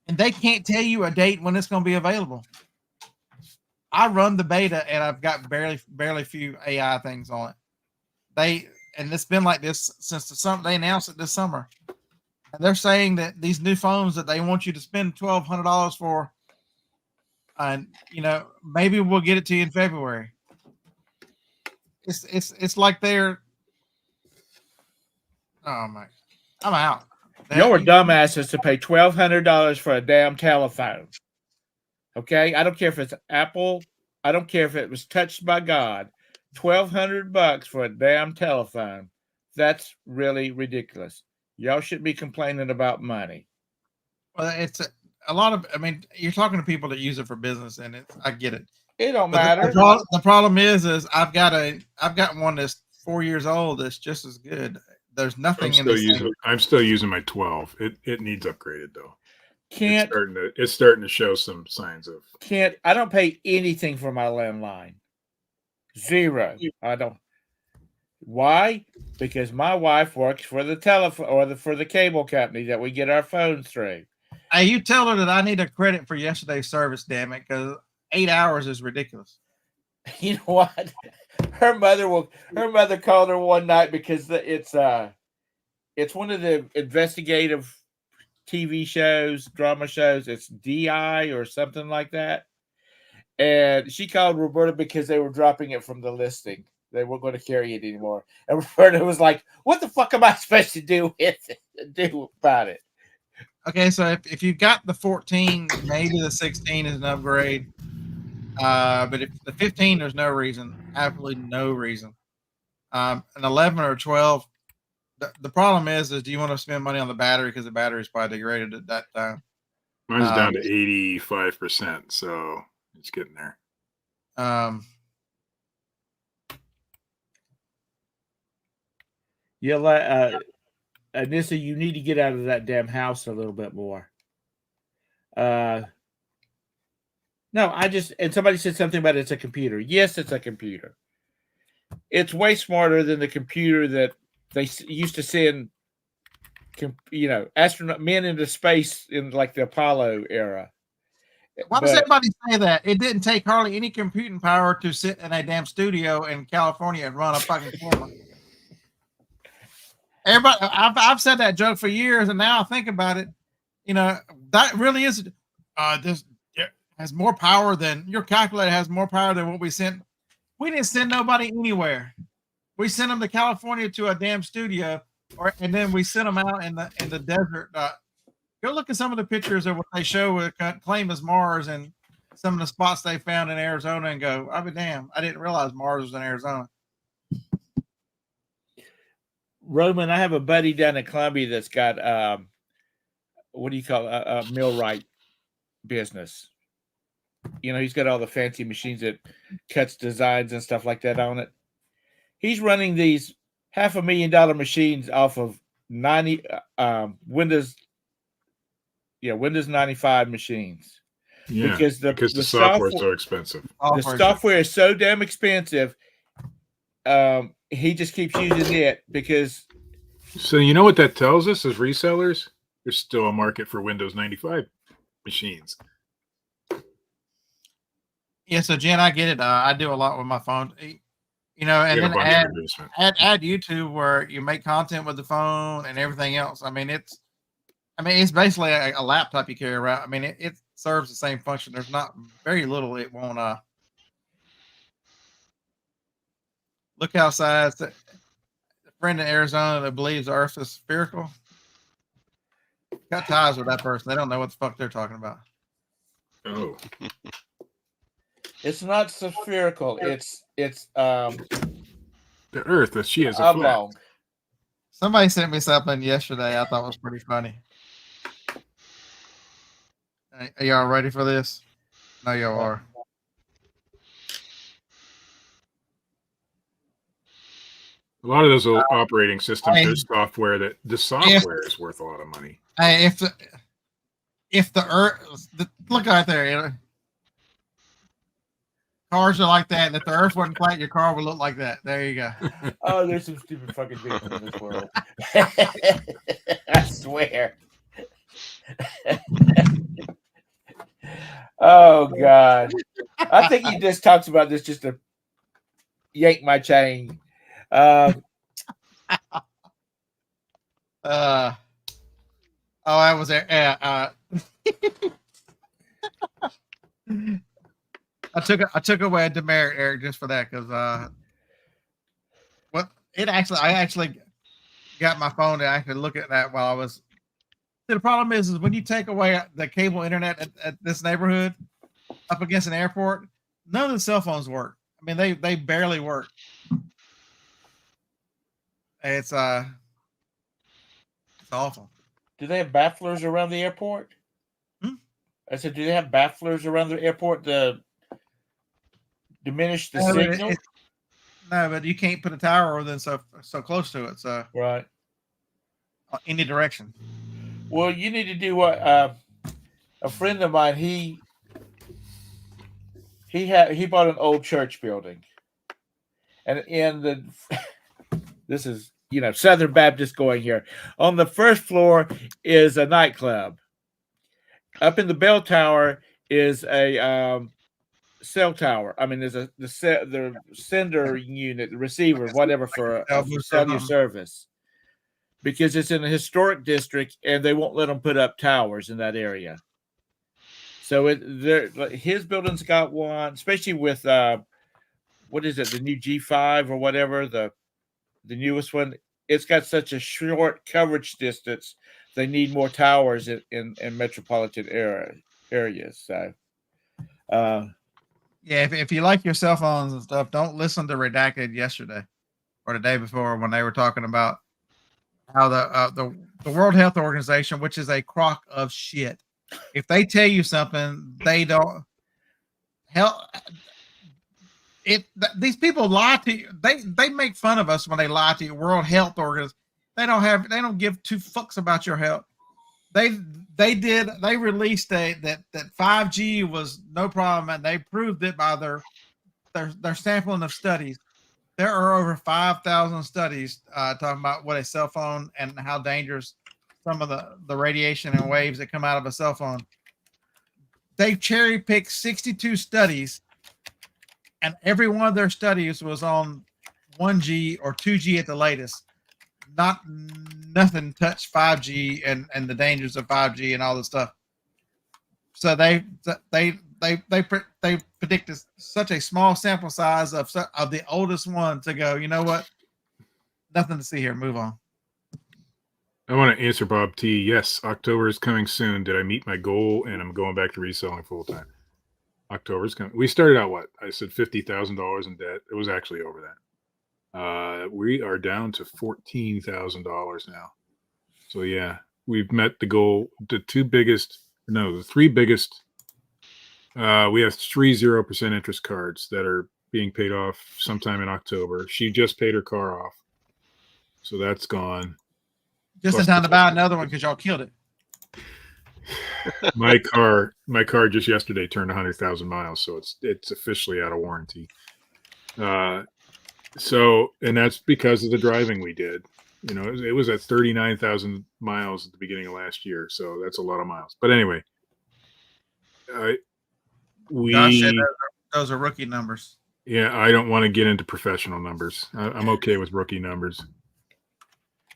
and they can't tell you a date when it's going to be available. I run the beta and I've got barely few AI things on it. And it's been like this since they announced it this summer. And they're saying that these new phones that they want you to spend $1,200 for, and maybe we'll get it to you in February. It's like they're, oh my, I'm out. Y'all are dumbasses to pay $1,200 for a damn telephone. Okay, I don't care if it's Apple. I don't care if it was touched by God. $1,200 for a damn telephone. That's really ridiculous. Y'all shouldn't be complaining about money. Well, it's a lot of. I mean, you're talking to people that use it for business, and I get it. It don't matter. The problem is I've got one that's 4 years old that's just as good. There's nothing I'm still using my 12. It needs upgraded though. It's starting to show some signs of. I don't pay anything for my landline. Zero. I don't. Why? Because my wife works for the telephone or for the cable company that we get our phones through. Hey, you tell her that I need a credit for yesterday's service, damn it, because 8 hours is ridiculous. You know what? Her mother called her one night because it's one of the investigative TV shows, drama shows. It's DI or something like that. And she called Roberta because they were dropping it from the listing. They weren't going to carry it anymore. And Roberta was like, "What the fuck am I supposed to do about it?" Okay, so if you've got the 14, maybe the 16 is an upgrade. But if the 15, there's no reason, absolutely no reason. An 11 or 12, the problem is do you want to spend money on the battery because the battery is probably degraded at that time. Mine's down to 85%, so it's getting there. Yeah, Anissa, you need to get out of that damn house a little bit more. No, and somebody said something about it's a computer. Yes, it's a computer. It's way smarter than the computer that they used to send, astronaut men into space in like the Apollo era. Why does everybody say that? It didn't take hardly any computing power to sit in a damn studio in California and run a fucking camera. Everybody, I've said that joke for years, and now I think about it. That really is. This has more power than your calculator has more power than what we sent. We didn't send nobody anywhere. We sent them to California to a damn studio, and then we sent them out in the desert. Go look at some of the pictures of what they show claim as Mars and some of the spots they found in Arizona, and go, I'll be damned. I didn't realize Mars was in Arizona. Roman, I have a buddy down in Columbia that's got what do you call a millwright business. He's got all the fancy machines that cuts designs and stuff like that on it. He's running these $500,000 machines off of Windows 95 machines. Yeah, because the software is so expensive. The software is so damn expensive. He just keeps using it because. So you know what that tells us as resellers? There's still a market for Windows 95 machines. Yeah, so Jen, I get it. I do a lot with my phone, and then add YouTube where you make content with the phone and everything else. It's basically a laptop you carry around. It serves the same function. There's not very little it won't. Look outside. A friend in Arizona that believes the Earth is spherical. Got ties with that person. They don't know what the fuck they're talking about. Oh. It's not spherical. It's the Earth that she has a oblong. flat. Somebody sent me something yesterday I thought was pretty funny. Are y'all ready for this? No, y'all are. A lot of those operating systems, there's software is worth a lot of money. Hey, if the Earth, look right there, cars are like that. And if the Earth wasn't flat, your car would look like that. There you go. Oh, there's some stupid fucking things in this world. I swear. Oh God, I think he just talks about this just to yank my chain. Oh, I was there. I took away a demerit, Eric, just for that because I actually got my phone to actually look at that while I was. The problem is when you take away the cable internet at this neighborhood up against an airport, none of the cell phones work. They barely work. It's awful. Do they have bafflers around the airport? I said, do they have bafflers around the airport to diminish the signal? No, but you can't put a tower within so close to it. So right, any direction. Well, you need to do what a friend of mine he bought an old church building, and in the This is, Southern Baptist going here. On the first floor is a nightclub. Up in the bell tower is a cell tower. I mean, there's the sender unit, the receiver, whatever, for Cell booth or cellular something. service, because it's in a historic district and they won't let them put up towers in that area. So his building's got one, especially with what is it, the new G5 or whatever, the newest one. It's got such a short coverage distance. They need more towers in metropolitan areas. So, Yeah, if you like your cell phones and stuff, don't listen to Redacted yesterday or the day before when they were talking about how the World Health Organization, which is a crock of shit, if they tell you something, they don't hell. These people lie to you. They make fun of us when they lie to you. World Health Organization. They don't give two fucks about your health. They released that 5G was no problem, and they proved it by their sampling of studies. There are over 5,000 studies talking about what a cell phone and how dangerous some of the radiation and waves that come out of a cell phone. They cherry picked 62 studies, and every one of their studies was on 1G or 2G at the latest. Nothing touched 5G and the dangers of 5G and all this stuff. So they predicted such a small sample size of the oldest one to go, you know what? Nothing to see here. Move on. I want to answer Bob T. Yes, October is coming soon. Did I meet my goal? And I'm going back to reselling full time. October is coming. We started out what? I said $50,000 in debt. It was actually over that. We are down to $14,000 now. So yeah, we've met the goal. The three biggest. We have 3 0% interest cards that are being paid off sometime in October. She just paid her car off, so that's gone. Just in time to buy another one because y'all killed it. My car just yesterday turned 100,000 miles, so it's officially out of warranty. So, and that's because of the driving we did. It was at 39,000 miles at the beginning of last year, so that's a lot of miles. But anyway, Josh said those are rookie numbers. Yeah, I don't want to get into professional numbers. I'm okay with rookie numbers.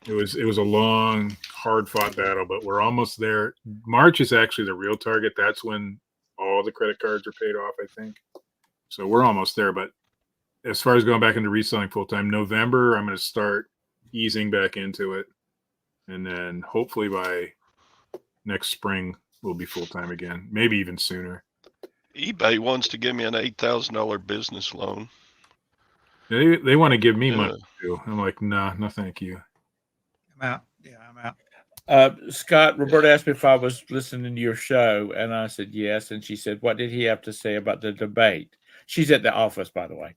It was a long, hard-fought battle, but we're almost there. March is actually the real target. That's when all the credit cards are paid off, I think. So we're almost there. But as far as going back into reselling full-time, November, I'm going to start easing back into it. And then hopefully by next spring, we'll be full-time again, maybe even sooner. eBay wants to give me an $8,000 business loan. They want to give me money, too. I'm like, nah, no thank you. I'm out. Yeah, I'm out. Scott, Roberta asked me if I was listening to your show, and I said yes. And she said, what did he have to say about the debate? She's at the office, by the way.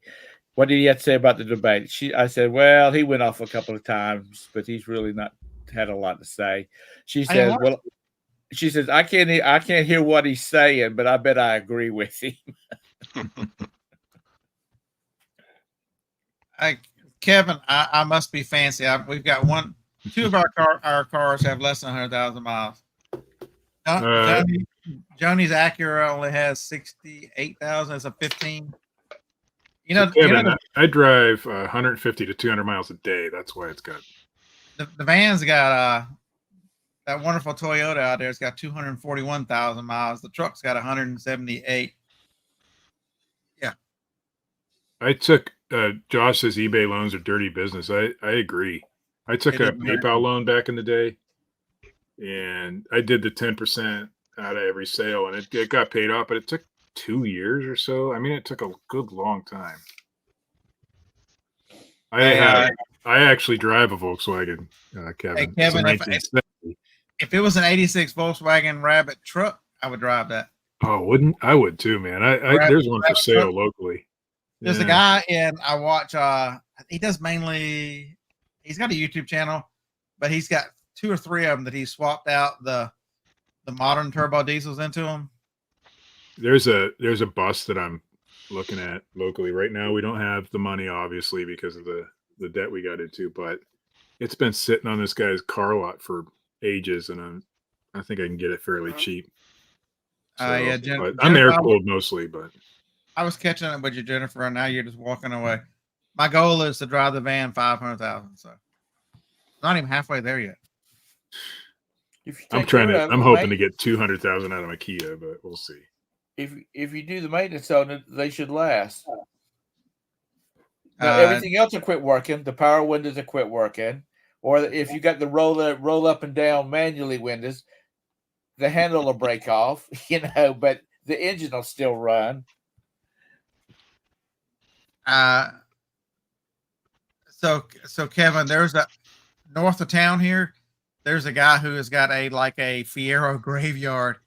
What did he have to say about the debate? I said, well, he went off a couple of times, but he's really not had a lot to say. She said, well, she says, I can't hear what he's saying, but I bet I agree with him. Kevin, I must be fancy. We've got two of our cars have less than 100,000 miles. Joni's Acura only has 68,000. It's a 15. Kevin, I drive 150 to 200 miles a day. That's why it's got. The van's got that wonderful Toyota out there. It's got 241,000 miles. The truck's got 178. Yeah. I took Josh says eBay loans are dirty business. I agree. I took a PayPal loan back in the day, and I did the 10% out of every sale, and it got paid off, but it took 2 years or so. I mean, it took a good long time. I actually drive a Volkswagen, Kevin. Hey, Kevin, if it was an 86 Volkswagen Rabbit truck, I would drive that. Oh, I would too, man. There's one for sale locally. There's a guy I watch, he does mainly, he's got a YouTube channel, but he's got 2 or 3 of them that he swapped out the modern turbo diesels into them. There's a bus that I'm looking at locally right now. We don't have the money, obviously, because of the the debt we got into, but it's been sitting on this guy's car lot for ages, and I think I can get it fairly cheap. So, Yeah, but I'm air Jennifer, cooled mostly, but I was catching up with you, Jennifer, and now you're just walking away. My goal is to drive the van 500,000. So not even halfway there yet. If you I'm take care of I'm the hoping to main- get 200,000 out of my Kia, but we'll see. if you do the maintenance on it, they should last. Now, Uh, everything else will quit working. The power windows will quit working. Or if you got the roll up and down manually windows, the handle will break off, but the engine will still run. So Kevin, there's a north of town here. There's a guy who has got a Fiero graveyard.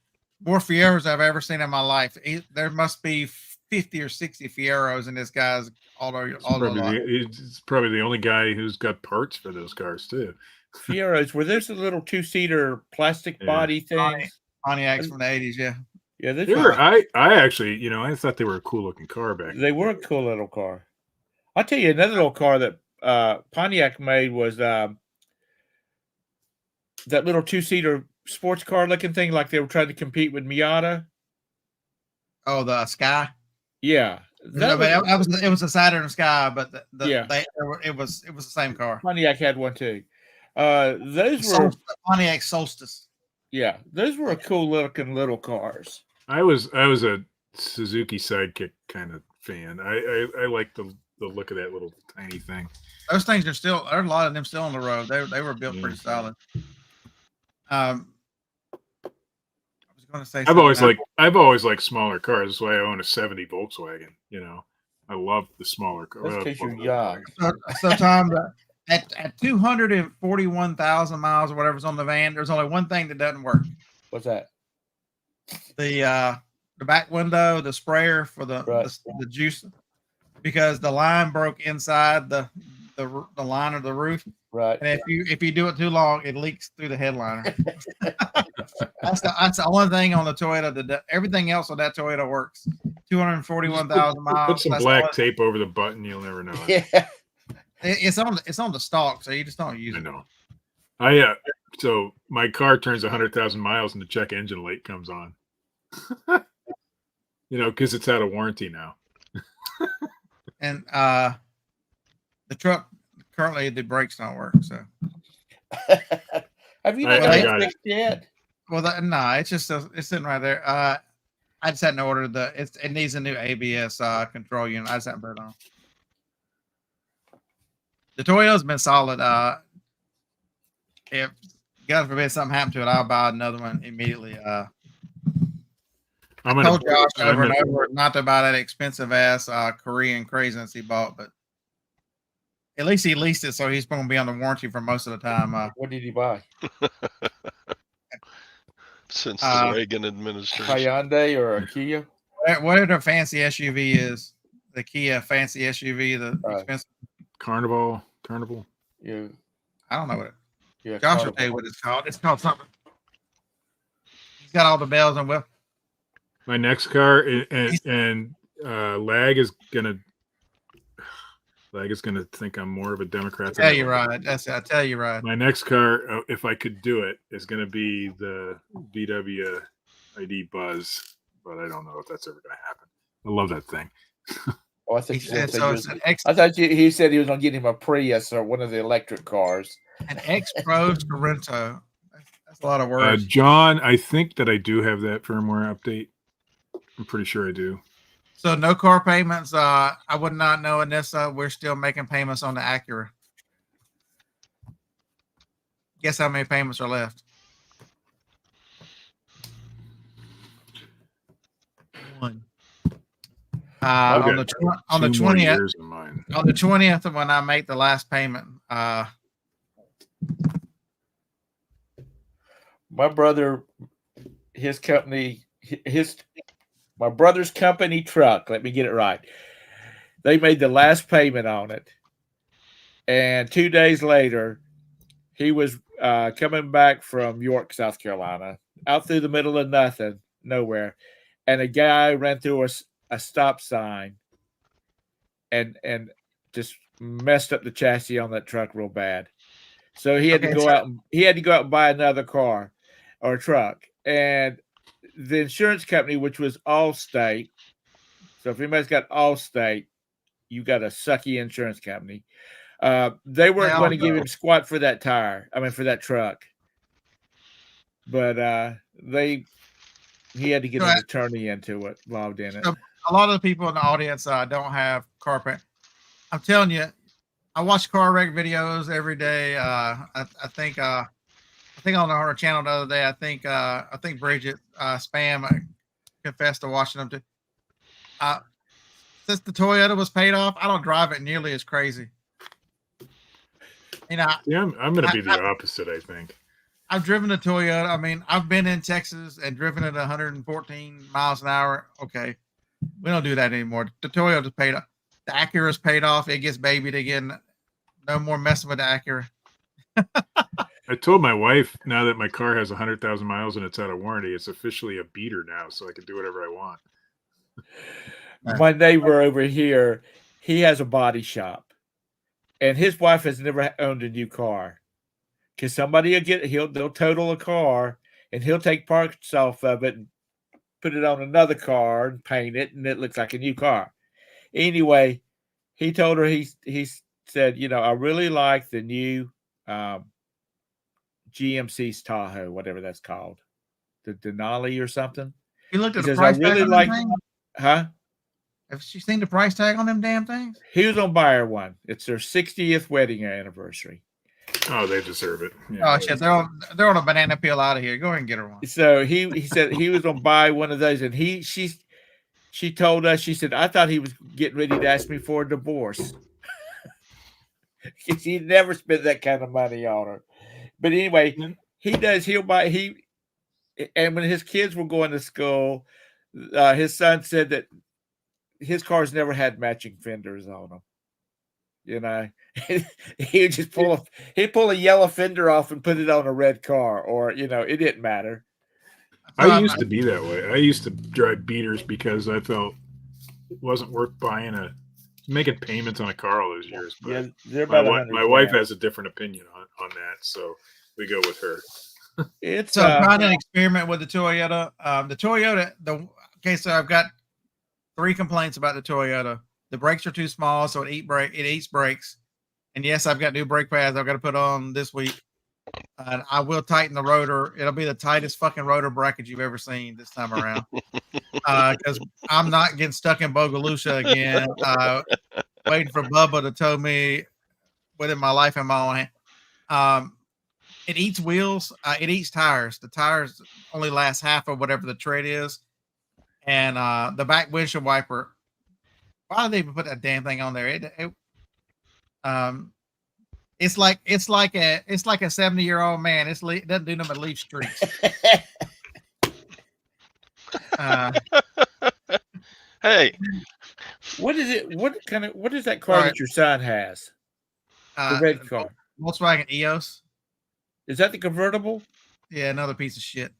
More Fieros I've ever seen in my life. There must be 50 or 60 Fieros in this guy's auto lot. He's probably the only guy who's got parts for those cars too. Fieros, were those the little 2-seater plastic body things? Pontiacs from the 80s, yeah. Yeah, They were. I actually, I thought they were a cool looking car back. They were a cool little car. I'll tell you another little car that Pontiac made was that little 2-seater sports car looking thing, like they were trying to compete with Miata. Oh, the Sky. Yeah, it was a Saturn Sky, but it was the same car. Pontiac had one too. Those were Pontiac Solstice. Yeah, those were cool looking little cars. I was a Suzuki Sidekick kind of fan. I like the look of that little tiny thing. Those things are still. There's a lot of them still on the road. They were built pretty solid. I was going to say. I've always liked smaller cars. That's why I own a '70 Volkswagen. I love the smaller cars. That's because you're young. So Tom, at 241,000 miles or whatever's on the van, there's only one thing that doesn't work. What's that? The back window, the sprayer for the juice, because the line broke inside the line of the roof. Right. And if you do it too long, it leaks through the headliner. That's the only thing on the Toyota. Everything else on that Toyota works. 241,000 miles. Put some black tape over the button. You'll never know. Yeah. It's on the stalk, so you just don't use it. I know. So my car turns 100,000 miles and the check engine light comes on. Because it's out of warranty now. And the truck currently the brakes don't work. So have you got it yet? Well, no, it's just it's sitting right there. I just hadn't ordered it needs a new ABS control unit. I just hadn't put it on. The Toyota's been solid. If God forbid something happened to it, I'll buy another one immediately. I told Josh over and over not to buy that expensive ass Korean craziness he bought, but at least he leased it, so he's going to be on the warranty for most of the time. What did he buy? Since the Reagan administration, Hyundai or a Kia? Whatever the fancy SUV is, the Kia fancy SUV, the expensive Carnival. Yeah, I don't know what it. Yeah, Josh will tell you what it's called. It's called something. He's got all the bells and whistles. My next car and Lag is gonna think I'm more of a Democrat. I tell you right. My next car, if I could do it, is gonna be the VW ID Buzz, but I don't know if that's ever gonna happen. I love that thing. Oh, I think I thought he said he was going to get him a Prius or one of the electric cars. An X-Pro Sorrento. That's a lot of words. John, I think that I do have that firmware update. I'm pretty sure I do. So no car payments. I would not know in this. We're still making payments on the Acura. Guess how many payments are left? One. On the 20th when I make the last payment. My brother, my brother's company truck. Let me get it right. They made the last payment on it, and 2 days later, he was coming back from York, South Carolina, out through the middle of nowhere, and a guy ran through a stop sign and just messed up the chassis on that truck real bad. So he had to Okay, go so- out. He had to go out and buy another car or truck, and the insurance company, which was Allstate. So if anybody's got Allstate, you got a sucky insurance company. They weren't all going to give do. him squat for that tire. I mean, for that truck. But he had to get So, an attorney involved in it. So a lot of the people in the audience don't have carpet. I'm telling you, I watch car wreck videos every day. I think on her channel the other day, I think Bridget Spam confessed to watching them too. Since the Toyota was paid off, I don't drive it nearly as crazy. You know, Yeah, I'm going to be the opposite, I think. I've driven a Toyota. I mean, I've been in Texas and driven at 114 miles an hour. Okay. We don't do that anymore. The Toyota's paid off. The Acura's paid off. It gets babied again. No more messing with the Acura. I told my wife now that my car has 100,000 miles and it's out of warranty, it's officially a beater now, so I can do whatever I want. My neighbor over here, he has a body shop, and his wife has never owned a new car. Because somebody they'll total a car, and he'll take parts off of it and put it on another car and paint it, and it looks like a new car. Anyway, he told her he said, I really like the new GMC's Tahoe, whatever that's called, the Denali or something. You looked at He the says, I price really tag on like, them things? huh? Have you seen the price tag on them damn things? He was on buy her one. It's their 60th wedding anniversary. Oh, they deserve it. Yeah. Oh shit, they're on a banana peel out of here. Go ahead and get her one. So he said he was gonna buy one of those, and she told us, she said, I thought he was getting ready to ask me for a divorce. He never spent that kind of money on her. But anyway, and when his kids were going to school, his son said that his cars never had matching fenders on them. He would just pull a yellow fender off and put it on a red car, or it didn't matter. I used to be that way. I used to drive beaters because I felt it wasn't worth making payments on a car all those years. But Yeah, they're about my wife has a different opinion on that, so we go with her. It's So I'm trying to experiment with the Toyota. So I've got 3 complaints about the Toyota. The brakes are too small, so it eats brakes. And yes, I've got new brake pads I've got to put on this week. And I will tighten the rotor. It'll be the tightest fucking rotor bracket you've ever seen this time around. Because I'm not getting stuck in Bogalusa again. Waiting for Bubba to tow me within my life in my own hand. It eats wheels. It eats tires. The tires only last half of whatever the tread is. And the back windshield wiper. Why did they even put that damn thing on there? It's like a 70-year-old man. It doesn't do nothing but leave streaks. Hey, what is it? What is that car that your son has? The red car. Volkswagen EOS. Is that the convertible? Yeah, another piece of shit.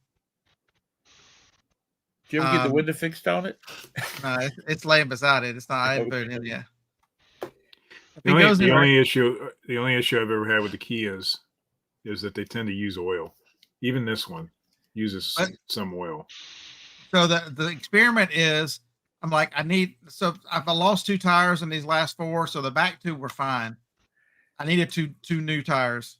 Did you ever get the window fixed on it? No, it's laying beside it. It's not. I didn't put it in yet. The only issue I've ever had with the Kias is that they tend to use oil. Even this one uses some oil. So the experiment is, I'm like, I've lost 2 tires in these last 4, so the back 2 were fine. I needed two new tires,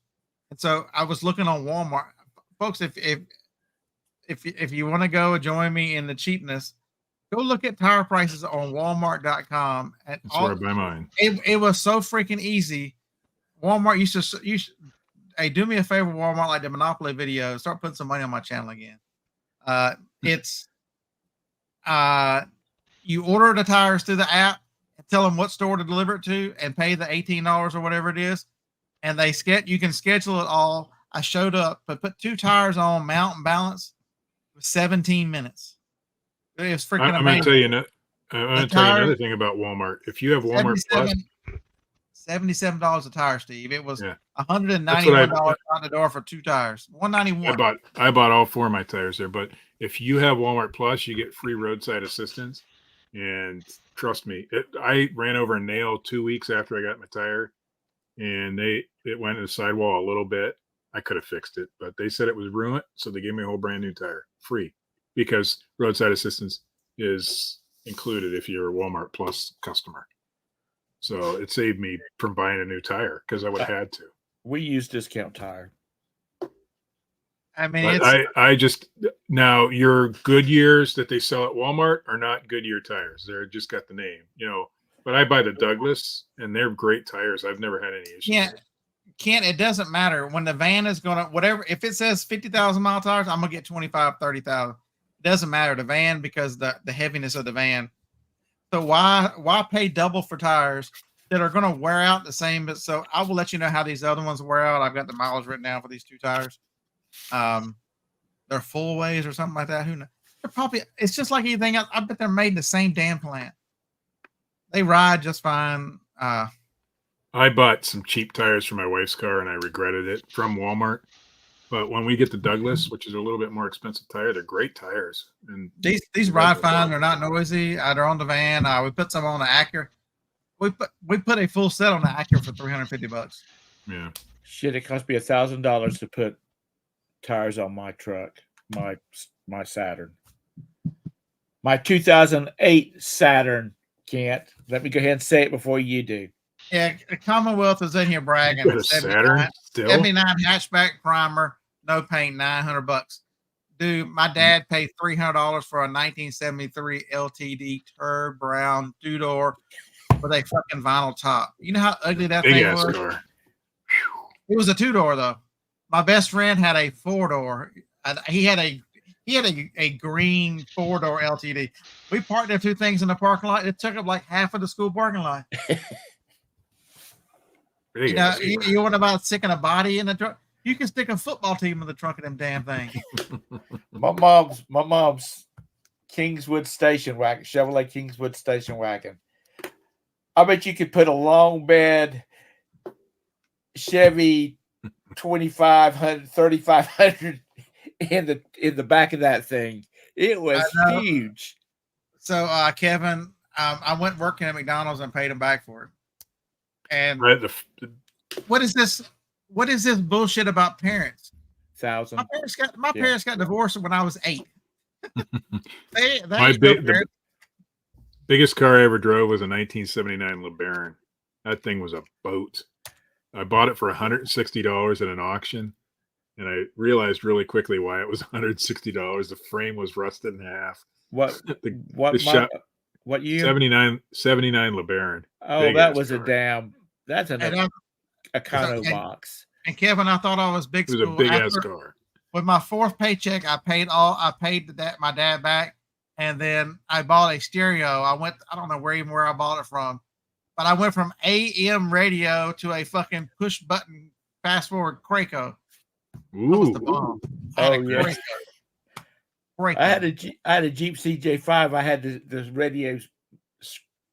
and so I was looking on Walmart, folks. If you want to go join me in the cheapness, go look at tire prices on Walmart.com. That's where I buy mine. It was so freaking easy. Walmart used to. Hey, do me a favor, Walmart, like the Monopoly video. Start putting some money on my channel again. You order the tires through the app, and tell them what store to deliver it to, and pay the $18 or whatever it is, and you can schedule it all. I showed up, but put 2 tires on, mount and balance. 17 minutes. It was freaking amazing. I'm going to tell you another thing about Walmart. If you have Walmart Plus, $77 a tire, Steve. It was $191 out the door for 2 tires. $191. I bought all 4 of my tires there. But if you have Walmart Plus, you get free roadside assistance. And trust me, I ran over a nail 2 weeks after I got my tire, and it went in the sidewall a little bit. I could have fixed it, but they said it was ruined, so they gave me a whole brand new tire free because roadside assistance is included if you're a Walmart Plus customer. So it saved me from buying a new tire because I would have had to. We use Discount Tire. I mean, But it's I just now your Goodyears that they sell at Walmart are not Goodyear tires. They're just got the name, But I buy the Douglas, and they're great tires. I've never had any issues. Can't it doesn't matter when the van is gonna whatever. If it says 50,000 mile tires, I'm gonna get 25, 30,000. It doesn't matter the van because the heaviness of the van. So why pay double for tires that are gonna wear out the same? But so I will let you know how these other ones wear out. I've got the mileage written down for these 2 tires. They're full ways or something like that. Who knows? They're probably it's just like anything else. I bet they're made in the same damn plant. They ride just fine. I bought some cheap tires for my wife's car, and I regretted it from Walmart. But when we get the Douglas, which is a little bit more expensive tire, they're great tires. And These ride fine. They're not noisy. They're on the van. We put some on the Acura. We put a full set on the Acura for $350. Yeah. Shit, it cost me $1,000 to put tires on my truck, my Saturn, my 2008 Saturn. Can't let me go ahead and say it before you do. Yeah, Commonwealth is in here bragging. You got a Saturn still? 79 hatchback primer, no paint, $900. Dude, my dad paid $300 for a 1973 LTD turd brown 2-door with a fucking vinyl top. You know how ugly that Big thing ass was? car. It was a 2-door though. My best friend had a 4-door. He had a green 4-door LTD. We parked the 2 things in the parking lot. It took up like half of the school parking lot. Big You know, ass car. you want about sticking a body in the trunk? You can stick a football team in the trunk of them damn things. My mom's Kingswood station wagon, Chevrolet Kingswood station wagon. I bet you could put a long bed Chevy 2500, 3500 in the back of that thing. It was huge. So, Kevin, I went working at McDonald's and paid him back for it. And Right, what is this? What is this bullshit about parents? 1,000. My parents got divorced when I was 8. The biggest car I ever drove was a 1979 LeBaron. That thing was a boat. I bought it for $160 at an auction, and I realized really quickly why it was $160. The frame was rusted in half. What year? 79 LeBaron. Oh, Big that ass was car. That's an Econo box. And Kevin, I thought I was big It was school. a big ass car. With my 4th paycheck, I paid my dad back, and then I bought a stereo. I don't know where I bought it from, but I went from AM radio to a fucking push button fast forward Craco. That was the bomb. I had a Jeep CJ5. I had the radio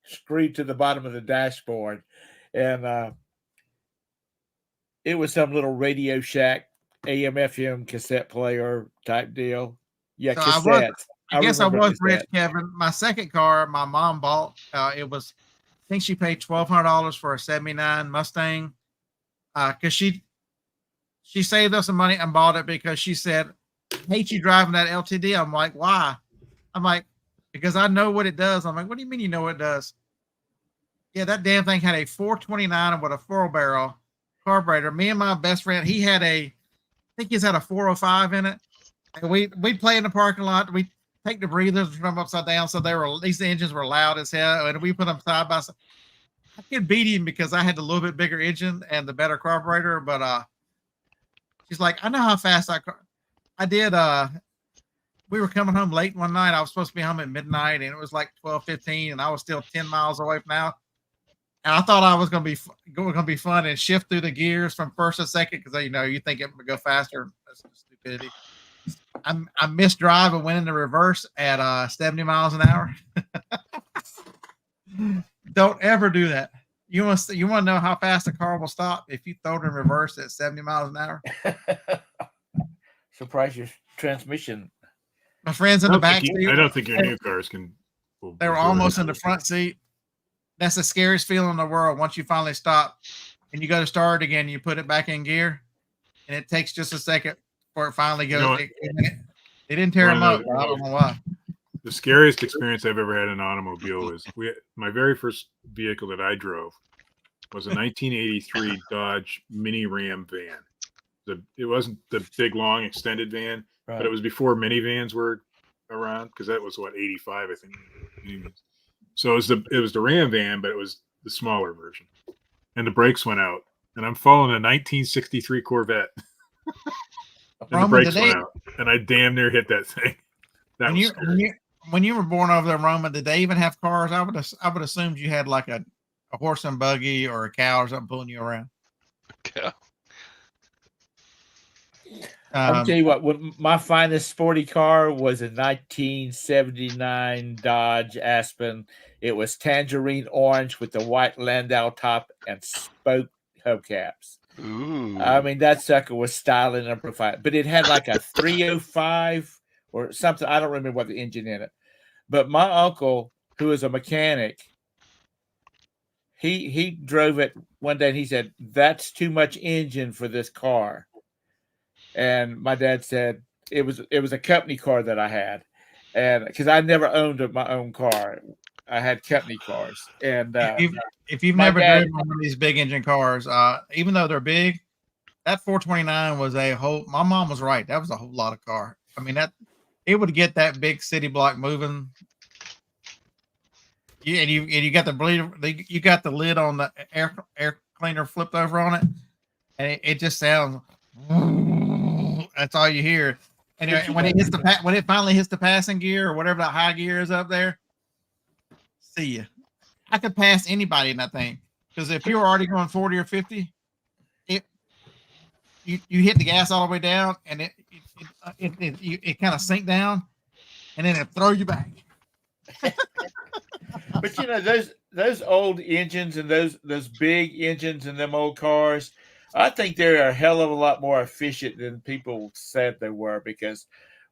screwed to the bottom of the dashboard, and it was some little Radio Shack AM FM cassette player type deal. Yeah, so cassettes. I guess I was rich, Kevin. My second car, my mom bought. It was, I think she paid $1,200 for a '79 Mustang, because she saved us some money and bought it because she said, "I hate you driving that LTD." I'm like, "Why?" I'm like, "Because I know what it does." I'm like, "What do you mean you know what it does?" Yeah, that damn thing had a 429 with a 4-barrel carburetor. Me and my best friend, I think he's had a 405 in it. And we play in the parking lot. We take the breathers and turn them upside down. So these engines were loud as hell. And we put them side by side. I could beat him because I had the little bit bigger engine and the better carburetor. But she's like, I know how fast I did. We were coming home late one night. I was supposed to be home at midnight, and it was like 12:15, and I was still 10 miles away from now. And I thought I was going to be fun and shift through the gears from first to second because you think it would go faster. That's stupidity. I missed drive and went into reverse at 70 miles an hour. Don't ever do that. You want to know how fast a car will stop if you throw it in reverse at 70 miles an hour? Surprise your transmission. My friends in the back. I don't think your new cars can They were almost in the front seat. That's the scariest feeling in the world. Once you finally stop and you go to start it again, you put it back in gear, and it takes just a second before it finally goes. You know what? They didn't tear them up. I don't know why. The scariest experience I've ever had in an automobile was my very first vehicle that I drove was a 1983 Dodge Mini Ram van. It wasn't the big, long, extended van, Right. but it was before minivans were around, because that was 85, I think. So it was the Ram van, but it was the smaller version, and the brakes went out, and I'm following a 1963 Corvette, and the Roman, brakes did they- went out, and I damn near hit that thing. That was scary. When you were born over there, Roman, did they even have cars? I would assume you had like a horse and buggy or a cow or something pulling you around. Yeah. I'll tell you what, my finest sporty car was a 1979 Dodge Aspen. It was tangerine orange with the white Landau top and spoke hubcaps. Ooh. I mean, that sucker was styling and profile, but it had like a 305 or something. I don't remember what the engine in it. But my uncle, who is a mechanic, he drove it one day and he said, "That's too much engine for this car." And my dad said it was a company car that I had, and because I never owned my own car, I had company cars. And if you've never driven one of these big engine cars, even though they're big, that 429 was a whole. My mom was right. That was a whole lot of car. I mean, it would get that big city block moving. Yeah, and you got you got the lid on the air cleaner flipped over on it, and it just sounds. That's all you hear. Anyway, when it finally hits the passing gear or whatever that high gear is up there, see ya. I could pass anybody in that thing, because if you're already going 40 or 50, you hit the gas all the way down, and it kind of sink down, and then it throw you back. But you know, those old engines and those big engines in them old cars, I think they're a hell of a lot more efficient than people said they were, because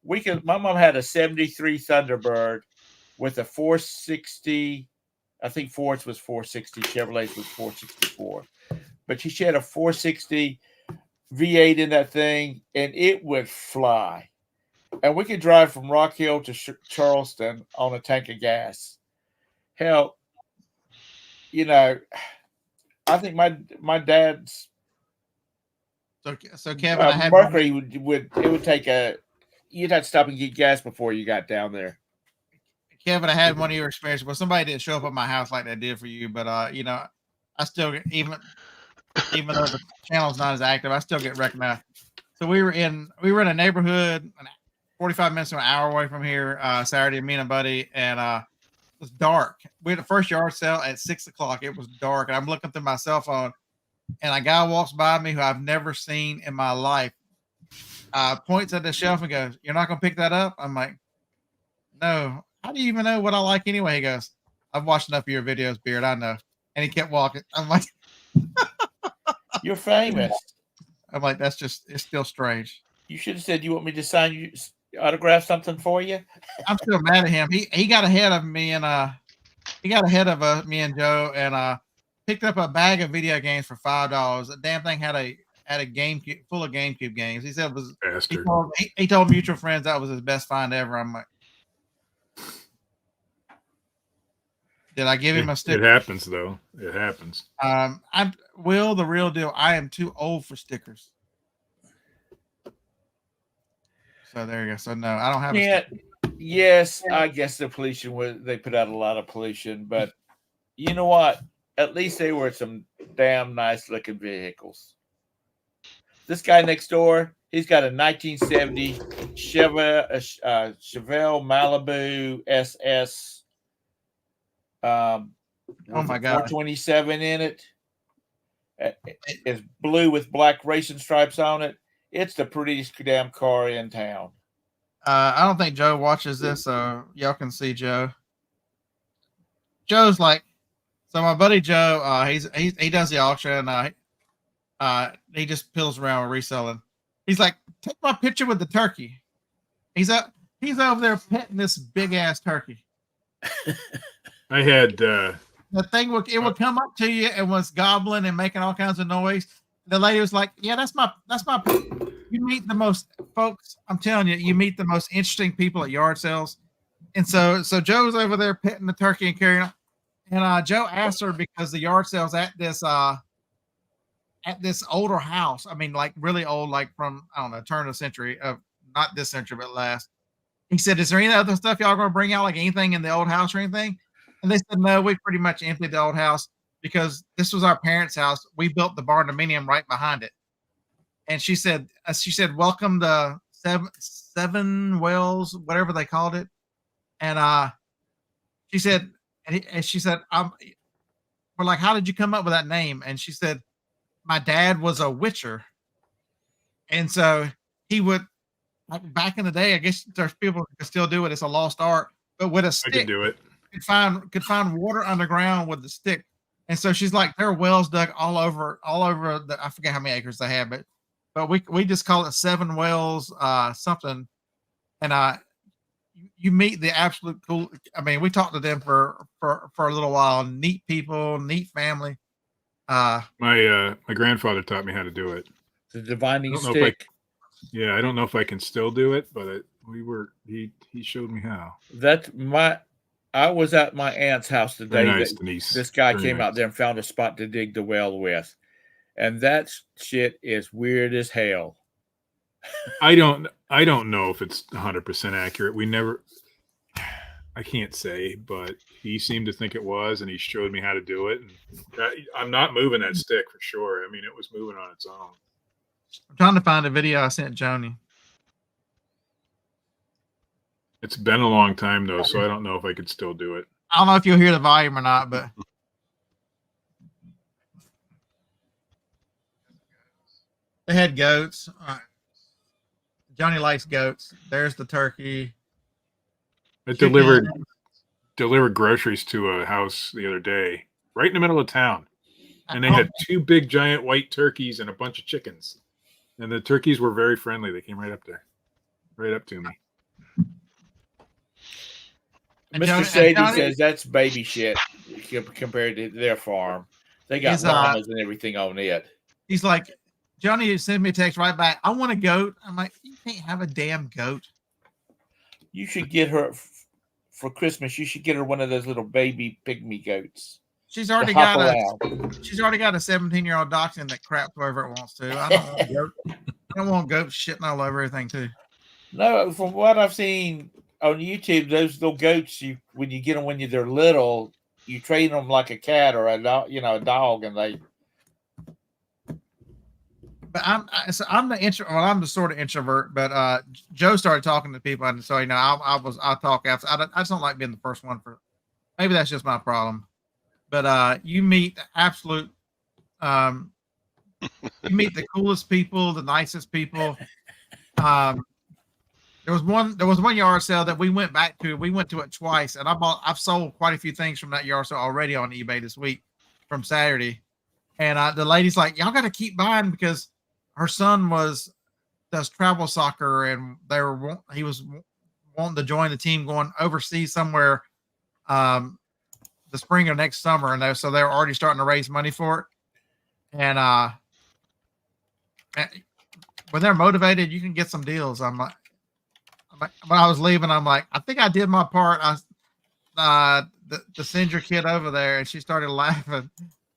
my mom had a 73 Thunderbird with a 460. I think Ford's was 460, Chevrolet's was 464. But she had a 460 V8 in that thing, and it would fly. And we could drive from Rock Hill to Charleston on a tank of gas. Hell, you know, I think my dad's So Kevin, I had Mercury would take you'd have to stop and get gas before you got down there. Kevin, I had one of your experiences. Well, somebody didn't show up at my house like they did for you, but I still get, even though the channel's not as active, I still get recognized. So we were in a neighborhood 45 minutes to an hour away from here Saturday, me and a buddy, and it was dark. We had the first yard sale at 6 o'clock. It was dark, and I'm looking through my cell phone, and a guy walks by me who I've never seen in my life. Points at the shelf and goes, "You're not gonna pick that up?" I'm like, "No." How do you even know what I like anyway? He goes, "I've watched enough of your videos, Beard. I know." And he kept walking. I'm like, "You're famous." I'm like, "That's just, it's still strange." You should have said, "You want me to sign you, autograph something for you?" I'm still mad at him. He got ahead of me, and me and Joe, and picked up a bag of video games for $5. The damn thing had a GameCube full of GameCube games. He said it was. He told mutual friends that was his best find ever. I'm like, did I give him a sticker? It happens, though. It happens. The real deal. I am too old for stickers. So there you go. So no, I don't have a sticker. Yes, I guess the pollution they put out a lot of pollution, but you know what? At least they were some damn nice looking vehicles. This guy next door, he's got a 1970 Chevelle Malibu SS. Oh my God, 427 in it. It's blue with black racing stripes on it. It's the prettiest damn car in town. I don't think Joe watches this, so y'all can see Joe. Joe's like, so my buddy Joe, he does the auction. He just pills around with reselling. He's like, "Take my picture with the turkey." He's over there petting this big ass turkey. I had The thing would come up to you and was gobbling and making all kinds of noise. The lady was like, "Yeah, that's my." You meet the most folks. I'm telling you, you meet the most interesting people at yard sales. And so Joe's over there petting the turkey and carrying on. And Joe asked her because the yard sales at this older house. I mean, like really old, like from I don't know, turn of the century of not this century, but last. He said, "Is there any other stuff y'all gonna bring out, like anything in the old house or anything?" And they said, "No, we pretty much emptied the old house because this was our parents' house. We built the barn dominium right behind it." And she said, "Welcome to seven wells, whatever they called it." And she said, and she said, we're like, "How did you come up with that name?" And she said, "My dad was a witcher, and so he would like back in the day. I guess there's people who can still do it. It's a lost art, but with a I stick, could do it. could find water underground with the stick." And so she's like, there are wells dug all over the. I forget how many acres they have, but we just call it seven wells, something. And you meet the absolute cool. I mean, we talked to them for a little while. Neat people, neat family. My grandfather taught me how to do it. The divining I don't know if I- stick. Yeah, I don't know if I can still do it, but he showed me how. I was at my aunt's house today. Very nice, that Denise. This guy Very came nice. out there and found a spot to dig the well with, and that shit is weird as hell. I don't know if it's 100% accurate. I can't say, but he seemed to think it was, and he showed me how to do it. And I'm not moving that stick for sure. I mean, it was moving on its own. I'm trying to find a video I sent Joni. It's been a long time though, so I don't know if I could still do it. I don't know if you'll hear the volume or not, but they had goats. Johnny likes goats. There's the turkey. I delivered groceries to a house the other day, right in the middle of town, and they had two big giant white turkeys and a bunch of chickens, and the turkeys were very friendly. They came right up to me. Mr. Sadie says that's baby shit compared to their farm. They got llamas and everything on it. He's like, Johnny sent me a text right back. "I want a goat." I'm like, "You can't have a damn goat." You should get her for Christmas. You should get her one of those little baby pygmy goats. She's already got a 17-year-old dachshund that craps wherever it wants to. I don't want goats shitting all over everything too. No, from what I've seen on YouTube, those little goats, when you get them when they're little, you train them like a cat or a dog, and they. But I'm the sort of introvert. But Joe started talking to people, and so I'll talk after. I just don't like being the first one for. Maybe that's just my problem. But you meet absolute. You meet the coolest people, the nicest people. There was one yard sale that we went back to. We went to it twice, and I've sold quite a few things from that yard sale already on eBay this week from Saturday. And the lady's like, "Y'all got to keep buying," because her son does travel soccer, and he was wanting to join the team going overseas somewhere the spring of next summer, and so they're already starting to raise money for it. And when they're motivated, you can get some deals. I'm when I was leaving, I'm like, "I think I did my part." To send your kid over there, and she started laughing.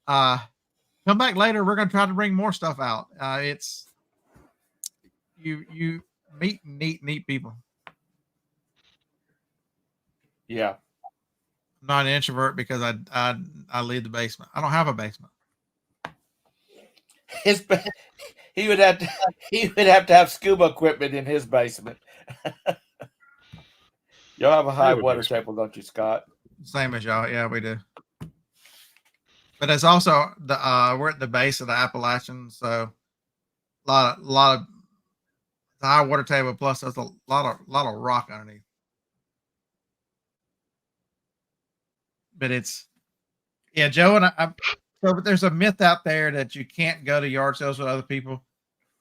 Come back later. We're going to try to bring more stuff out. It's you meet neat people. Yeah. I'm not an introvert because I leave the basement. I don't have a basement. He would have to have scuba equipment in his basement. Y'all have a high water table, don't you, Scott? Same as y'all. Yeah, we do. But it's also we're at the base of the Appalachians, so a lot of the high water table. Plus, there's a lot of rock underneath. But Joe and I. So, but there's a myth out there that you can't go to yard sales with other people.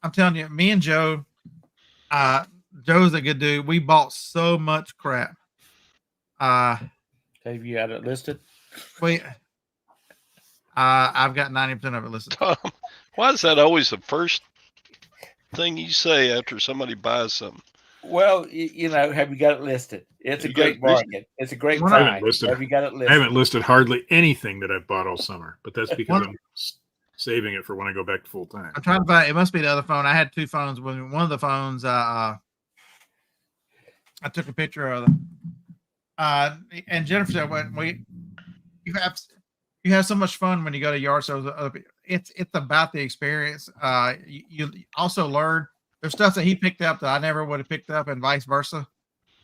I'm telling you, me and Joe. Joe's a good dude. We bought so much crap. Have you got it listed? Wait, I've got 90% of it listed. Tom, why is that always the first thing you say after somebody buys something? Well, you know, have you got it listed? It's a You got great it listed? bargain. It's a great One I of- haven't find. listed. Have you got it I listed? haven't listed hardly anything that I've bought all summer, but that's because One- I'm saving it for when I go back to full time. I'm trying to find. It must be the other phone. I had two phones. When one of the phones, I took a picture of them. And Jennifer said, "When you have so much fun when you go to yard sales. With other people. It's about the experience. You also learn. There's stuff that he picked up that I never would have picked up, and vice versa.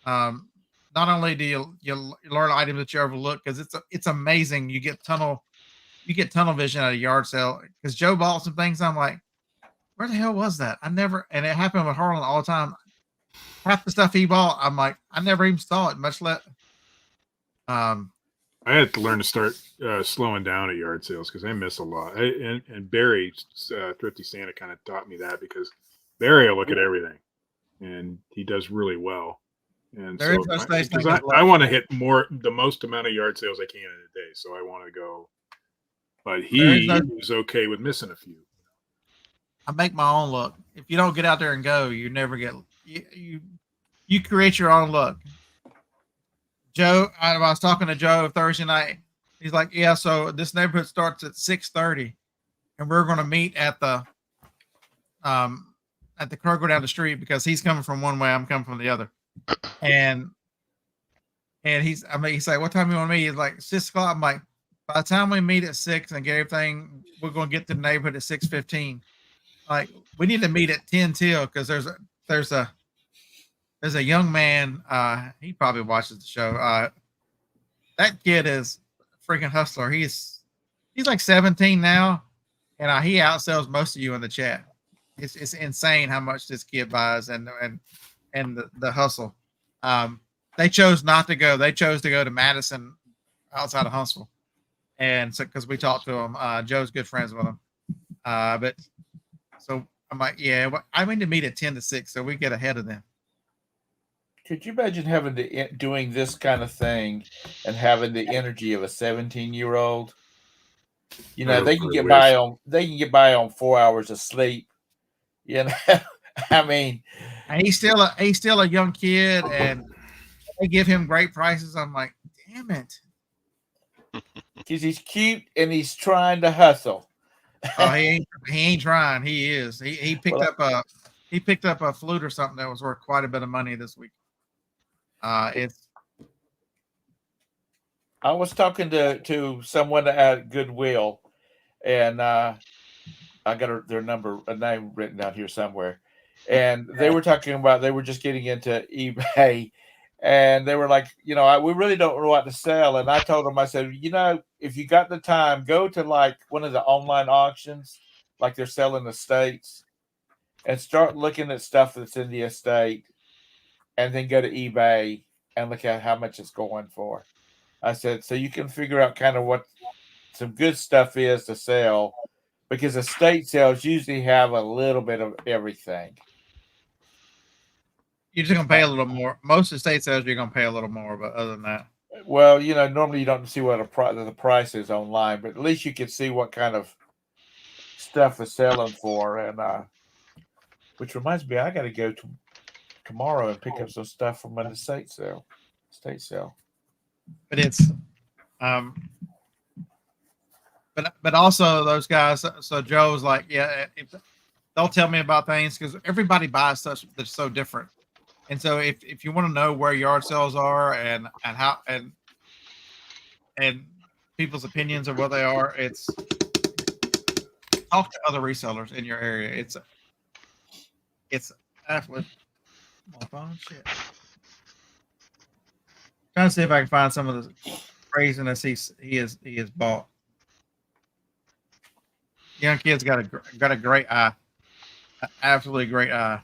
Not only do you learn items that you overlook, because it's amazing. You get tunnel vision at a yard sale. Because Joe bought some things. I'm like, where the hell was that? I never. And it happened with Harlan all the time. Half the stuff he bought, I'm like, I never even saw it. Much less. I had to learn to start slowing down at yard sales because I miss a lot. And Barry, Thrifty Santa, kind of taught me that because Barry will look at everything, and he does really well. And There is so, no such thing because as luck. I want to hit the most amount of yard sales I can in a day, so I want to go. But There is he no- was okay with missing a few. I make my own luck. If you don't get out there and go, you never get you create your own luck. Joe, I was talking to Joe Thursday night. He's like, "Yeah, so this neighborhood starts at 6:30, and we're going to meet at the Kroger down the street because he's coming from one way, I'm coming from the other." And he's like, "What time you want to meet?" He's like 6 o'clock. I'm like, "By the time we meet at 6 and get everything, we're going to get to the neighborhood at 6:15. Like, we need to meet at 10 till because there's a young man. He probably watches the show. That kid is a freaking hustler. He's like 17 now, and he outsells most of you in the chat. It's insane how much this kid buys and the hustle. They chose not to go. They chose to go to Madison outside of Huntsville, and so because we talked to him, Joe's good friends with him. But so I'm like, yeah, I mean to meet at 10 to 6, so we get ahead of them. Could you imagine having doing this kind of thing and having the energy of a 17-year-old? You know, they can get by on 4 hours of sleep. You know, I mean, And he's still a young kid, and they give him great prices. I'm like, damn it. because he's cute and he's trying to hustle. Oh, he ain't trying. He is. He picked Well, up a flute or something that was worth quite a bit of money this week. I was talking to someone at Goodwill, and I got their a name written down here somewhere, and they were talking about they were just getting into eBay, and they were like, you know, we really don't know what to sell. And I told them, I said, you know, if you got the time, go to like one of the online auctions, like they're selling estates, and start looking at stuff that's in the estate, and then go to eBay and look at how much it's going for. I said, so you can figure out kind of what some good stuff is to sell, because estate sales usually have a little bit of everything. You're just gonna pay a little more. Most estate sales, you're gonna pay a little more, but other than that, Well, you know, normally you don't see what the price is online, but at least you can see what kind of stuff is selling for. And which reminds me, I got to go tomorrow and pick up some stuff from an estate sale. but it's but also those guys. So Joe's like, yeah, they'll tell me about things because everybody buys stuff that's so different. And so if you want to know where yard sales are and how and people's opinions of what they are, it's talk to other resellers in your area. It's absolutely my phone shit. Trying to see if I can find some of the craziness he has bought. Young kid's got a great eye, absolutely great eye.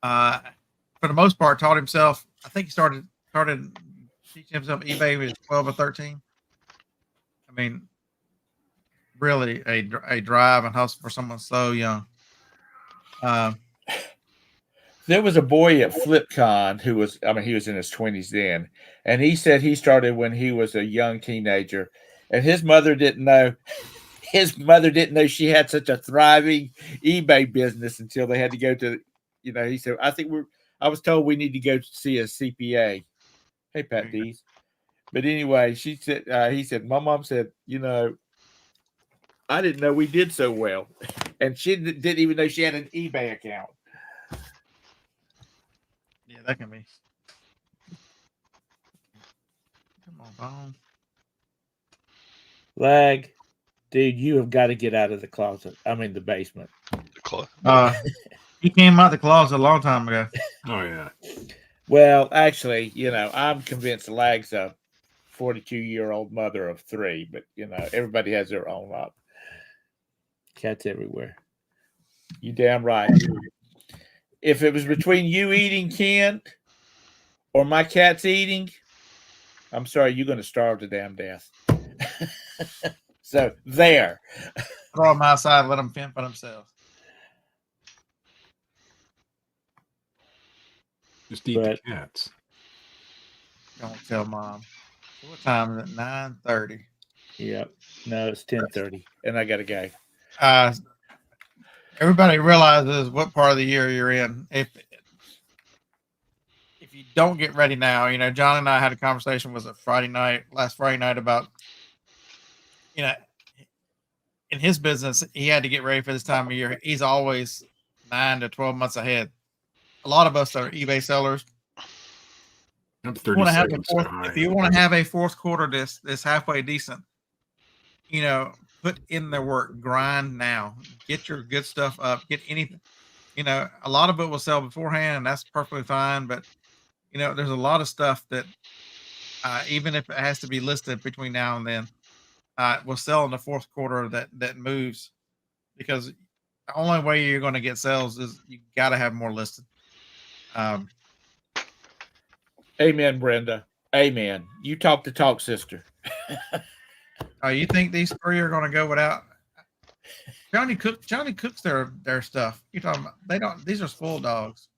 For the most part, taught himself. I think he started teaching himself eBay when he was 12 or 13. I mean, really a drive and hustle for someone so young. There was a boy at FlipCon who was, I mean, he was in his 20s then, and he said he started when he was a young teenager, and his mother didn't know. His mother didn't know she had such a thriving eBay business until they had to go to, he said, I was told we need to go see a CPA. Hey, Pat Dees. But anyway, he said, my mom said, I didn't know we did so well. And she didn't even know she had an eBay account. Yeah, that can be. Come on, Bone. Lag. Dude, you have got to get out of the closet. I mean, the basement. He came out the closet a long time ago. Oh yeah. Well, actually, I'm convinced Lag's a 42-year-old mother of 3, but everybody has their own up. Cats everywhere. You damn right. If it was between you eating, Kent, or my cats eating, I'm sorry, you're going to starve to damn death. So there. Throw them outside, let them fend for themselves. Just eat the cats. Don't tell mom. So what time is it? 9:30. Yep. No, it's 10:30, and I got to go. Everybody realizes what part of the year you're in. If you don't get ready now, John and I had a conversation last Friday night about, in his business, he had to get ready for this time of year. He's always 9 to 12 months ahead. A lot of us are eBay sellers. I'm 30 seconds if you want to have a fourth quarter this halfway decent, put in the work, grind now, get your good stuff up, get anything. A lot of it will sell beforehand, and that's perfectly fine. But there's a lot of stuff that even if it has to be listed between now and then, will sell in the fourth quarter that moves, because the only way you're going to get sales is you got to have more listed. Amen, Brenda. Amen. You talk the talk, sister. You think these 3 are going to go without? Johnny cooks their stuff. You're talking about these are spoiled dogs.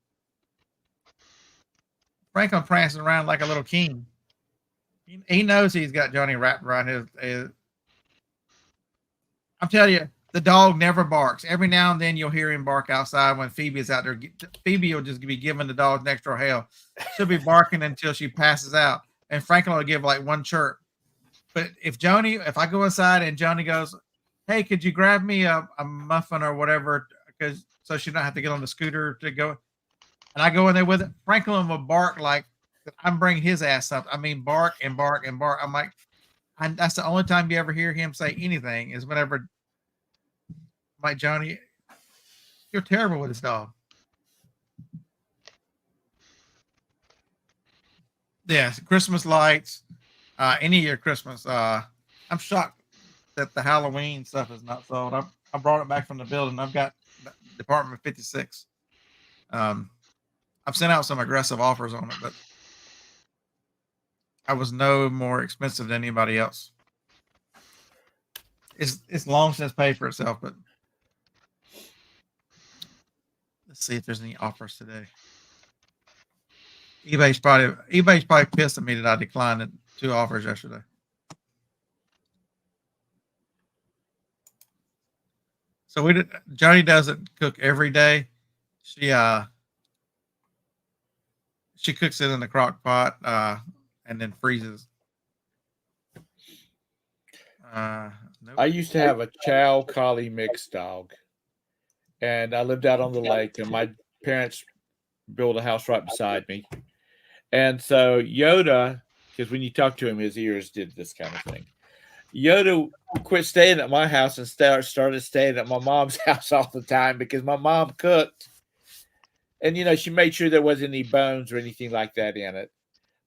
Franklin prancing around like a little king. He knows he's got Johnny wrapped around his. I'm telling you, the dog never barks. Every now and then you'll hear him bark outside when Phoebe is out there. Phoebe will just be giving the dog an extra hell. She'll be barking until she passes out, and Franklin will give like one chirp. But if I go inside and Johnny goes, "Hey, could you grab me a muffin or whatever?" So she don't have to get on the scooter to go, and I go in there with it, Franklin will bark like I'm bringing his ass up. I mean, bark and bark and bark. I'm like, that's the only time you ever hear him say anything is whenever, like, Johnny, you're terrible with this dog. Yes, Christmas lights, any of your Christmas. I'm shocked that the Halloween stuff is not sold. I brought it back from the building. I've got Department 56. I've sent out some aggressive offers on it, but I was no more expensive than anybody else. It's long since paid for itself, but let's see if there's any offers today. eBay's probably pissed at me that I declined 2 offers yesterday. So Johnny doesn't cook every day. She cooks it in the crock pot and then freezes. Nope. I used to have a Chow Collie mixed dog, and I lived out on the lake, and my parents built a house right beside me. And so Yoda, because when you talk to him, his ears did this kind of thing. Yoda quit staying at my house and started staying at my mom's house all the time because my mom cooked. And, she made sure there wasn't any bones or anything like that in it.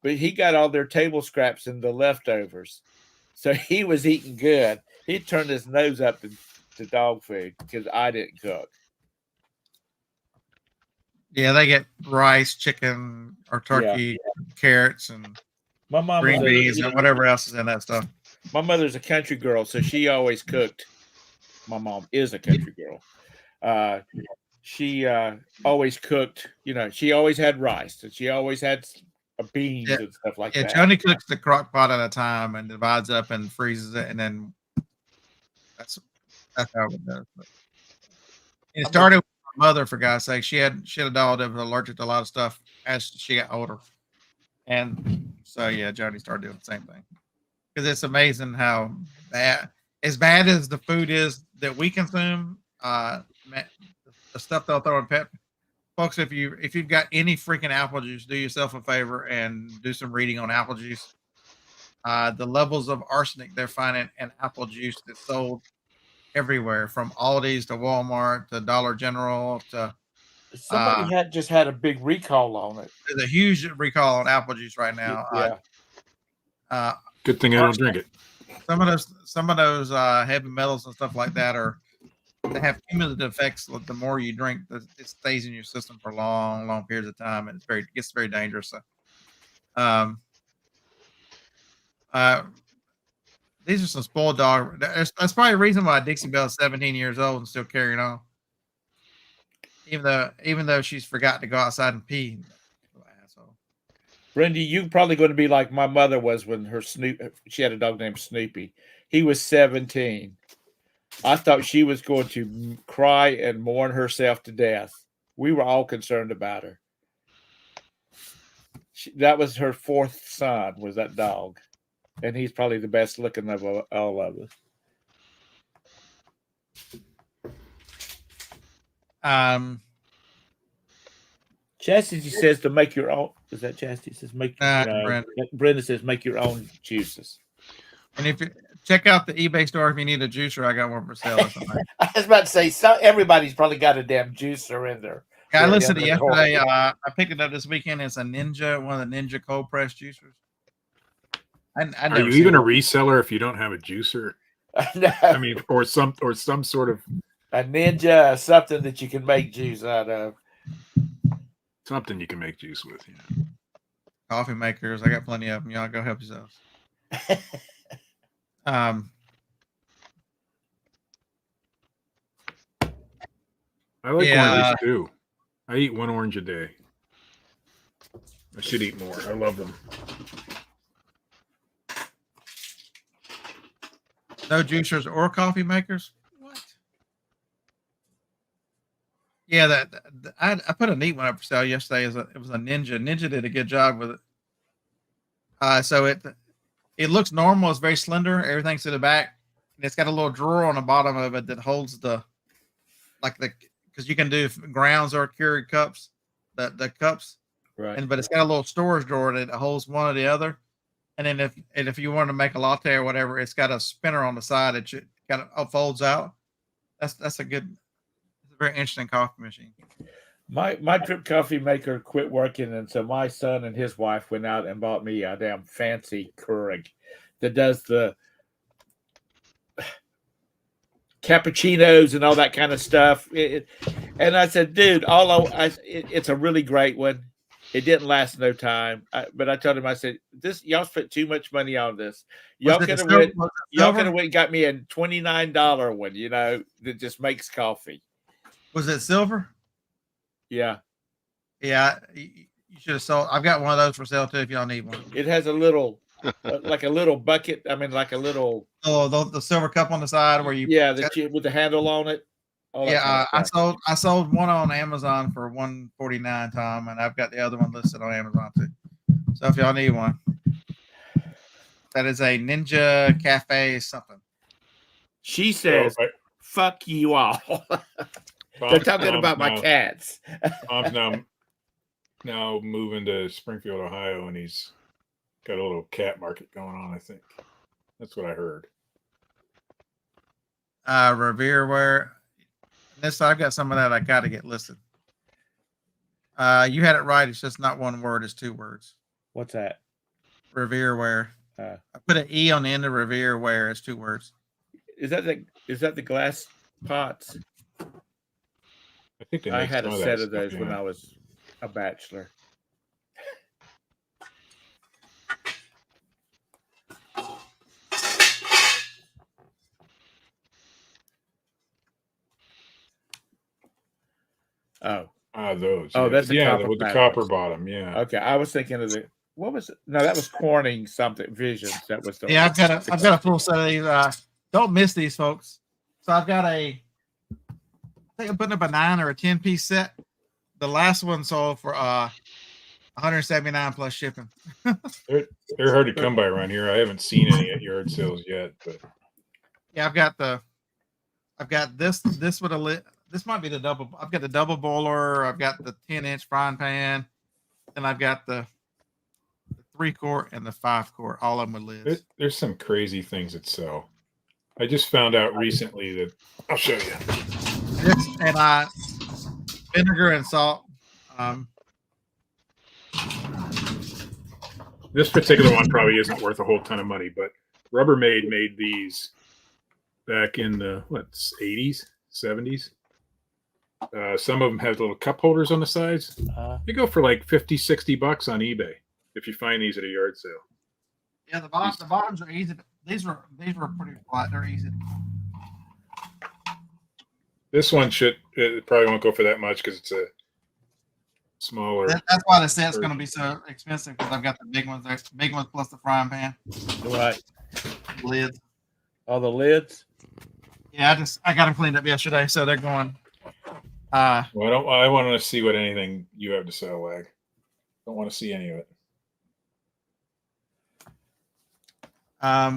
But he got all their table scraps and the leftovers. So he was eating good. He turned his nose up to dog food because I didn't cook. Yeah, they get rice, chicken, or turkey, carrots, and my mom green beans, and whatever else is in that stuff. My mother's a country girl, so she always cooked. My mom is a country girl. she always cooked. You know, she always had rice, and she always had beans Yeah. and stuff like Yeah, that. Joni cooks the crock pot at a time and divides up and freezes it, and then that's how it does. But it started with my mother, for God's sake. She had a dog that was allergic to a lot of stuff as she got older, and so yeah, Joni started doing the same thing. Because it's amazing how as bad as the food is that we consume, the stuff they'll throw in pet. Folks, if you've got any freaking apple juice, do yourself a favor and do some reading on apple juice. The levels of arsenic they're finding in apple juice that's sold everywhere, from Aldi's to Walmart to Dollar General to Somebody had just had a big recall on it. there's a huge recall on apple juice right now. Yeah. Good thing I don't drink it. Some of those heavy metals and stuff like that they have cumulative effects. The more you drink, it stays in your system for long periods of time, and it gets very dangerous. So, these are some spoiled dog. That's probably the reason why Dixie Bell's 17 years old and still carrying on, even though she's forgot to go outside and pee. Asshole. Brendy, you probably going to be like my mother was when she had a dog named Snoopy. He was 17. I thought she was going to cry and mourn herself to death. We were all concerned about her. That was her fourth son, was that dog. And he's probably the best looking of all of us. Chastity says to make your own. Is that Chastity says Brenda says make your own juices. And if you check out the eBay store if you need a juicer, I got one for sale or something. I was about to say, everybody's probably got a damn juicer in there. I listened to it yesterday. I picked it up this weekend. It's a Ninja, one of the Ninja cold press juicers. Are you even a reseller if you don't have a juicer? I mean, or some sort of a Ninja, something that you can make juice out of. Something you can make juice with. Yeah. Coffee makers, I got plenty of them. Y'all go help yourselves. I like oranges too. I eat one orange a day. I should eat more. I love them. No juicers or coffee makers? What? Yeah, I put a neat one up for sale yesterday. It was a Ninja. Ninja did a good job with it. So it looks normal. It's very slender. Everything's to the back. And it's got a little drawer on the bottom of it that holds because you can do grounds or Keurig cups, the cups. Right. But it's got a little storage drawer that holds one or the other. And then if you want to make a latte or whatever, it's got a spinner on the side that folds out. That's a very interesting coffee machine. My drip coffee maker quit working, and so my son and his wife went out and bought me a damn fancy Keurig that does the cappuccinos and all that kind of stuff. And I said, dude, it's a really great one. It didn't last no time, but I told him, I said, y'all spent too much money on this. Y'all could have went and got me a $29 one, that just makes coffee. Was it silver? Yeah. Yeah, you should have sold. I've got one of those for sale too if y'all need one. It has a little, like a little bucket. I mean, like a little. Oh, the silver cup on the side where you. Yeah, with the handle on it. Yeah, I sold one on Amazon for $149, Tom, and I've got the other one listed on Amazon too. So if y'all need one, that is a Ninja Cafe something. She says, "Fuck you all." They're talking about my cats. Tom's now moving to Springfield, Ohio, and he's got a little cat market going on. I think that's what I heard. Revereware. This I've got some of that I got to get listed. You had it right. It's just not one word. It's two words. What's that? Revereware. I put an E on the end of Revereware. It's two words. Is that the glass pots? I think I had a set of those when I was a bachelor. Oh, Those. Oh, yeah. that's a yeah, copper with the battery. copper bottom. Yeah. okay. I was thinking of what was it? No, that was Corning something Visions. That was the Yeah, I've got a full set of these. Don't miss these, folks. So I've got I think I'm putting up a 9 or a 10-piece set. The last one sold for 179 plus shipping. They're hard to come by around here. I haven't seen any at yard sales yet, but Yeah, I've got this with a lid. This might be the double. I've got the double boiler. I've got the 10-inch frying pan, and I've got the 3-quart and the 5-quart, all of them with lids. there's some crazy things that sell. I just found out recently that I'll show you. This and vinegar and salt. This particular one probably isn't worth a whole ton of money, but Rubbermaid made these back in the 80s, 70s. Some of them have little cup holders on the sides. They go for like $50-$60 on eBay if you find these at a yard sale. Yeah, the bottoms are easy. These were pretty flat. They're easy. This one it probably won't go for that much because it's a smaller. That's why the set's going to be so expensive, because I've got the big ones. There's the big ones plus the frying pan. right. Lids. All the lids. Yeah, I got them cleaned up yesterday, so they're going. Well, I want to see what anything you have to sell, Lag. Don't want to see any of it.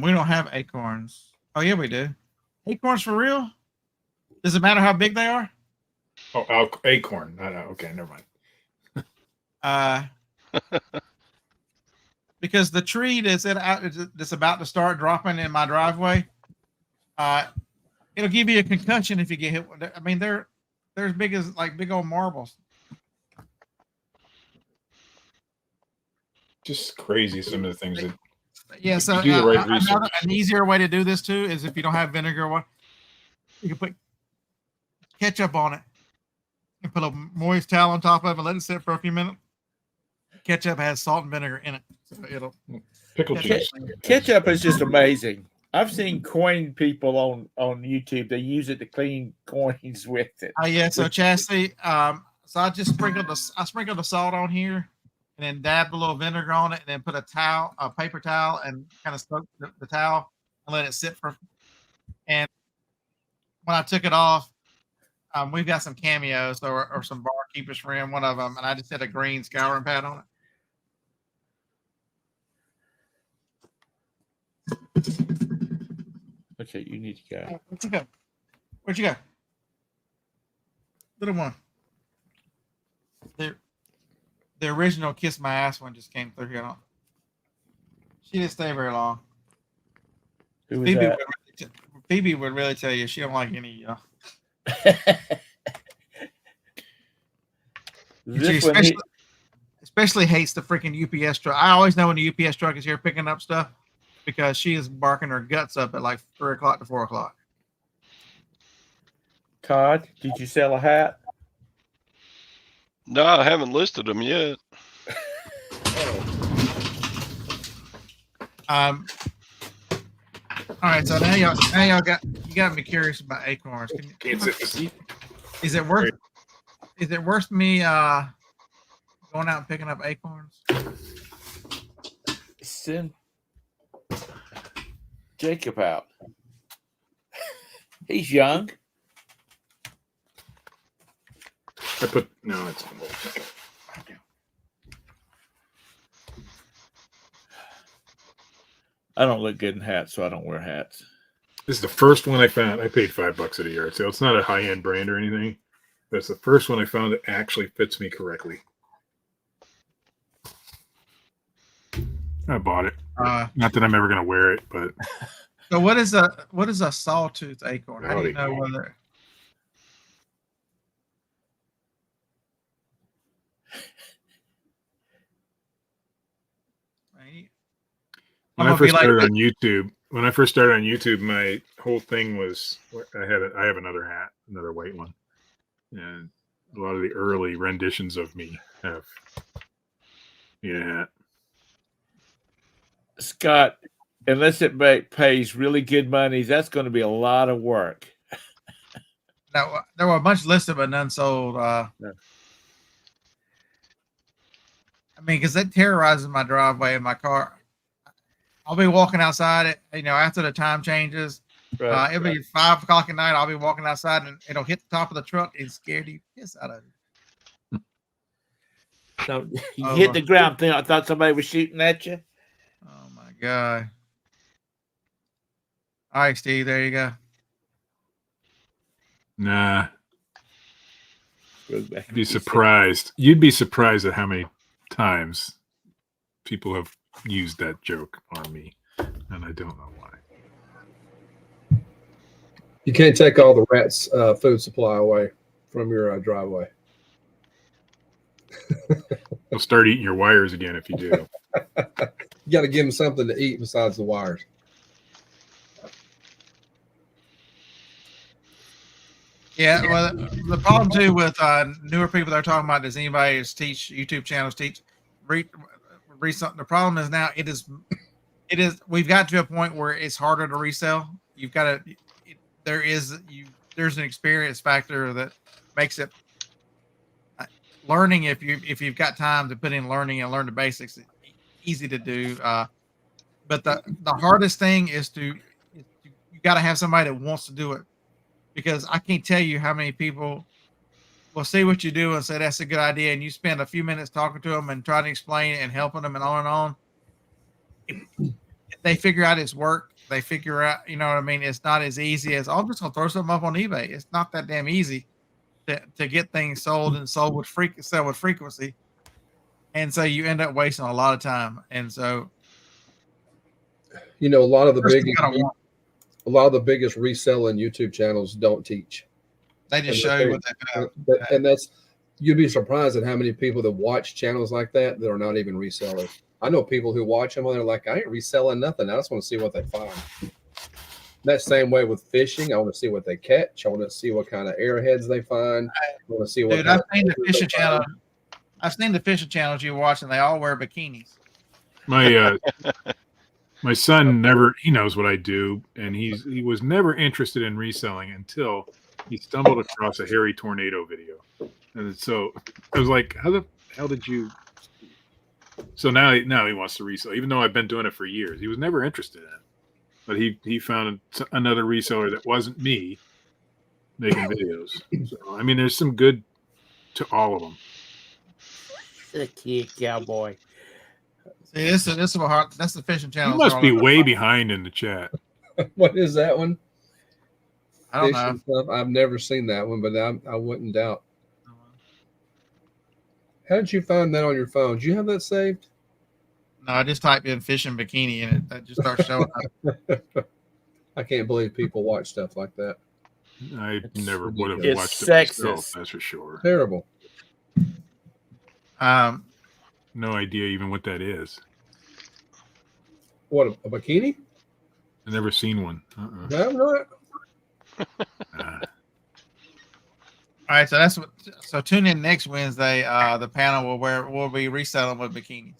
We don't have acorns. Oh yeah, we do. Acorns for real? Does it matter how big they are? Oh, acorn. No, okay, never mind. Because the tree that's about to start dropping in my driveway, it'll give you a concussion if you get hit. I mean, they're as big as like big old marbles. Just crazy some of the things that. Yeah, so you do the right research. an easier way to do this too is if you don't have vinegar, you can put ketchup on it and put a moist towel on top of it and let it sit for a few minutes. Ketchup has salt and vinegar in it, so it'll Pickle juice. Ketchup is just amazing. I've seen coin people on YouTube. They use it to clean coins with it. Yeah, so Chastity, so I just sprinkled the salt on here and then dabbed a little vinegar on it and then put a paper towel, and kind of soak the towel and let it sit and when I took it off, we've got some Cameos or some Barkeeper shrimp, one of them, and I just had a green scouring pad on it. Okay, you need to go. Where'd you go? Where'd you go? Little one. The original Kiss My Ass one just came through here. She didn't stay very long. Who was that? Phoebe would really tell you she don't like any of y'all. Especially hates the freaking UPS truck. I always know when the UPS truck is here picking up stuff because she is barking her guts up at like 3 o'clock to 4 o'clock. Todd, did you sell a hat? No, I haven't listed them yet. All right, so now y'all got me curious about acorns. Is it worth me going out and picking up acorns? Send Jacob out. He's young. It's I don't look good in hats, so I don't wear hats. This is the first one I found. I paid $5 at a yard sale. It's not a high-end brand or anything, but it's the first one I found that actually fits me correctly. I bought it. Not that I'm ever going to wear it, but. So what is a sawtooth acorn? How do you know whether? When I first started on YouTube, my whole thing was I have another hat, another white one, and a lot of the early renditions of me have a hat. Scott, unless it pays really good money, that's going to be a lot of work. there were a bunch listed but none sold. No. I mean, because that terrorizes my driveway in my car. I'll be walking outside it, after the time changes. Right. It'll be 5 o'clock at night. I'll be walking outside and it'll hit the top of the truck and scare the piss out of it. So you Oh, hit the ground thing. I thought somebody was shooting at you. Oh my God. All right, Steve, there you go. Nah, Goes back. you'd be surprised. You'd be surprised at how many times people have used that joke on me, and I don't know why. You can't take all the rats' food supply away from your driveway. They'll start eating your wires again if you do. You got to give them something to eat besides the wires. Yeah, well, the problem too with newer people that are talking about, does anybody teach YouTube channels teach resell? The problem is now it is we've got to a point where it's harder to resell. You've got to there's an experience factor that makes it learning, if you've got time to put in learning and learn the basics, it's easy to do. But the hardest thing is you got to have somebody that wants to do it, because I can't tell you how many people will see what you do and say that's a good idea, and you spend a few minutes talking to them and trying to explain it and helping them and on and on. If they figure out it's work, they figure out, you know what I mean? It's not as easy as, I'm just gonna throw something up on eBay. It's not that damn easy to get things sold and sell with frequency. And so you end up wasting a lot of time. And so, A lot of the first you gotta want- biggest reselling YouTube channels don't teach. they just show you what they do. And you'd be surprised at how many people that watch channels like that are not even resellers. I know people who watch them and they're like, I ain't reselling nothing. I just want to see what they find. That same way with fishing. I want to see what they catch. I want to see what kind of arrowheads they find. I want to see what. Dude, I've seen the fishing channel. I've seen the fishing channels you watch, and they all wear bikinis. My son he knows what I do, and he was never interested in reselling until he stumbled across a hairy tornado video. And so I was like, how the hell did you? So now he wants to resell, even though I've been doing it for years. He was never interested in it, but he found another reseller that wasn't me making videos. So, I mean, there's some good to all of them. The kid cowboy. See, this is what hard. That's the fishing channel. You must be way behind in the chat. What is that one? I don't Fishing know. stuff. I've never seen that one, but I wouldn't doubt. How did you find that on your phone? Did you have that saved? No, I just typed in fishing bikini and that just starts showing up. I can't believe people watch stuff like that. I never would have It's watched it sexist. myself, that's for sure. Terrible. No idea even what that is. What, a bikini? I've never seen one. No, I'm not. All right, so tune in next Wednesday. The panel will be reselling with bikinis.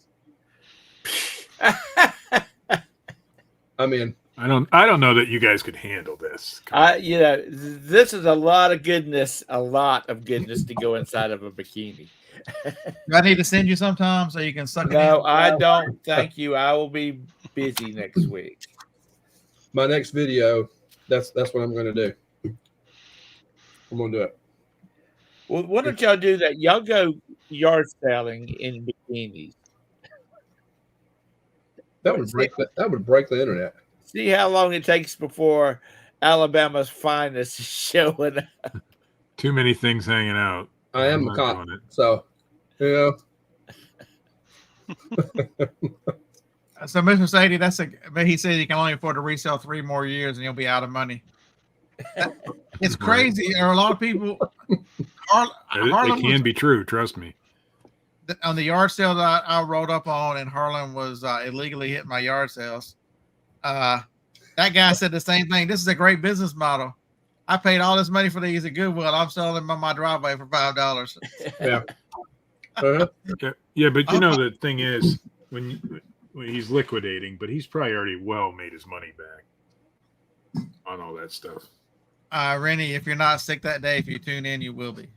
I'm in. I don't know that you guys could handle this. This is a lot of goodness to go inside of a bikini. Do I need to send you sometime so you can suck it in? No, I don't. Thank you. I will be busy next week. My next video, that's what I'm going to do. I'm going to do it. Well, why don't y'all do that? Y'all go yard selling in bikinis. That would break the internet. See how long it takes before Alabama's finest is showing up. Too many things hanging out. I am a cop, so So Mr. Sadie, but he said he can only afford to resell 3 more years and he'll be out of money. It's crazy. There are a lot of people. It can be true. Trust me. On the yard sale that I rolled up on, and Harlan was illegally hitting my yard sales. That guy said the same thing. This is a great business model. I paid all this money for these at Goodwill. I'm selling them on my driveway for $5. Yeah. Yeah, but the thing is, when he's liquidating, but he's probably already made his money back on all that stuff. Rennie, if you're not sick that day, if you tune in, you will be.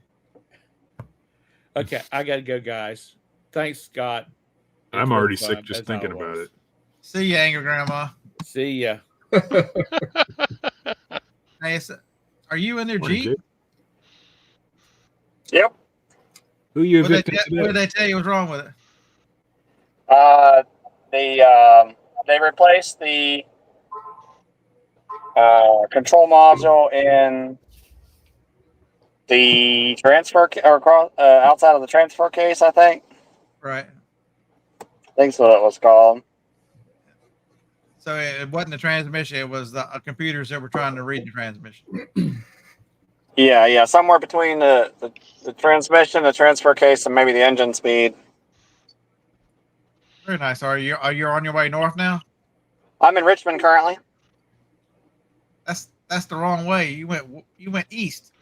Okay, I gotta go, guys. Thanks, Scott. It's I'm been already fun, sick just as thinking about always. it. See you, angry grandma. See ya. Hey, are you in their Morning, Jeep? Jake. Yep. Who you What did evicting they today? tell you was wrong with it? They replaced the control module in the outside of the transfer case. I think Right. that's what it was called. So it wasn't the transmission; it was the computers that were trying to read the transmission. Yeah, somewhere between the transmission, the transfer case, and maybe the engine speed. Very nice. Are you on your way north now? I'm in Richmond currently. That's the wrong way. You went east.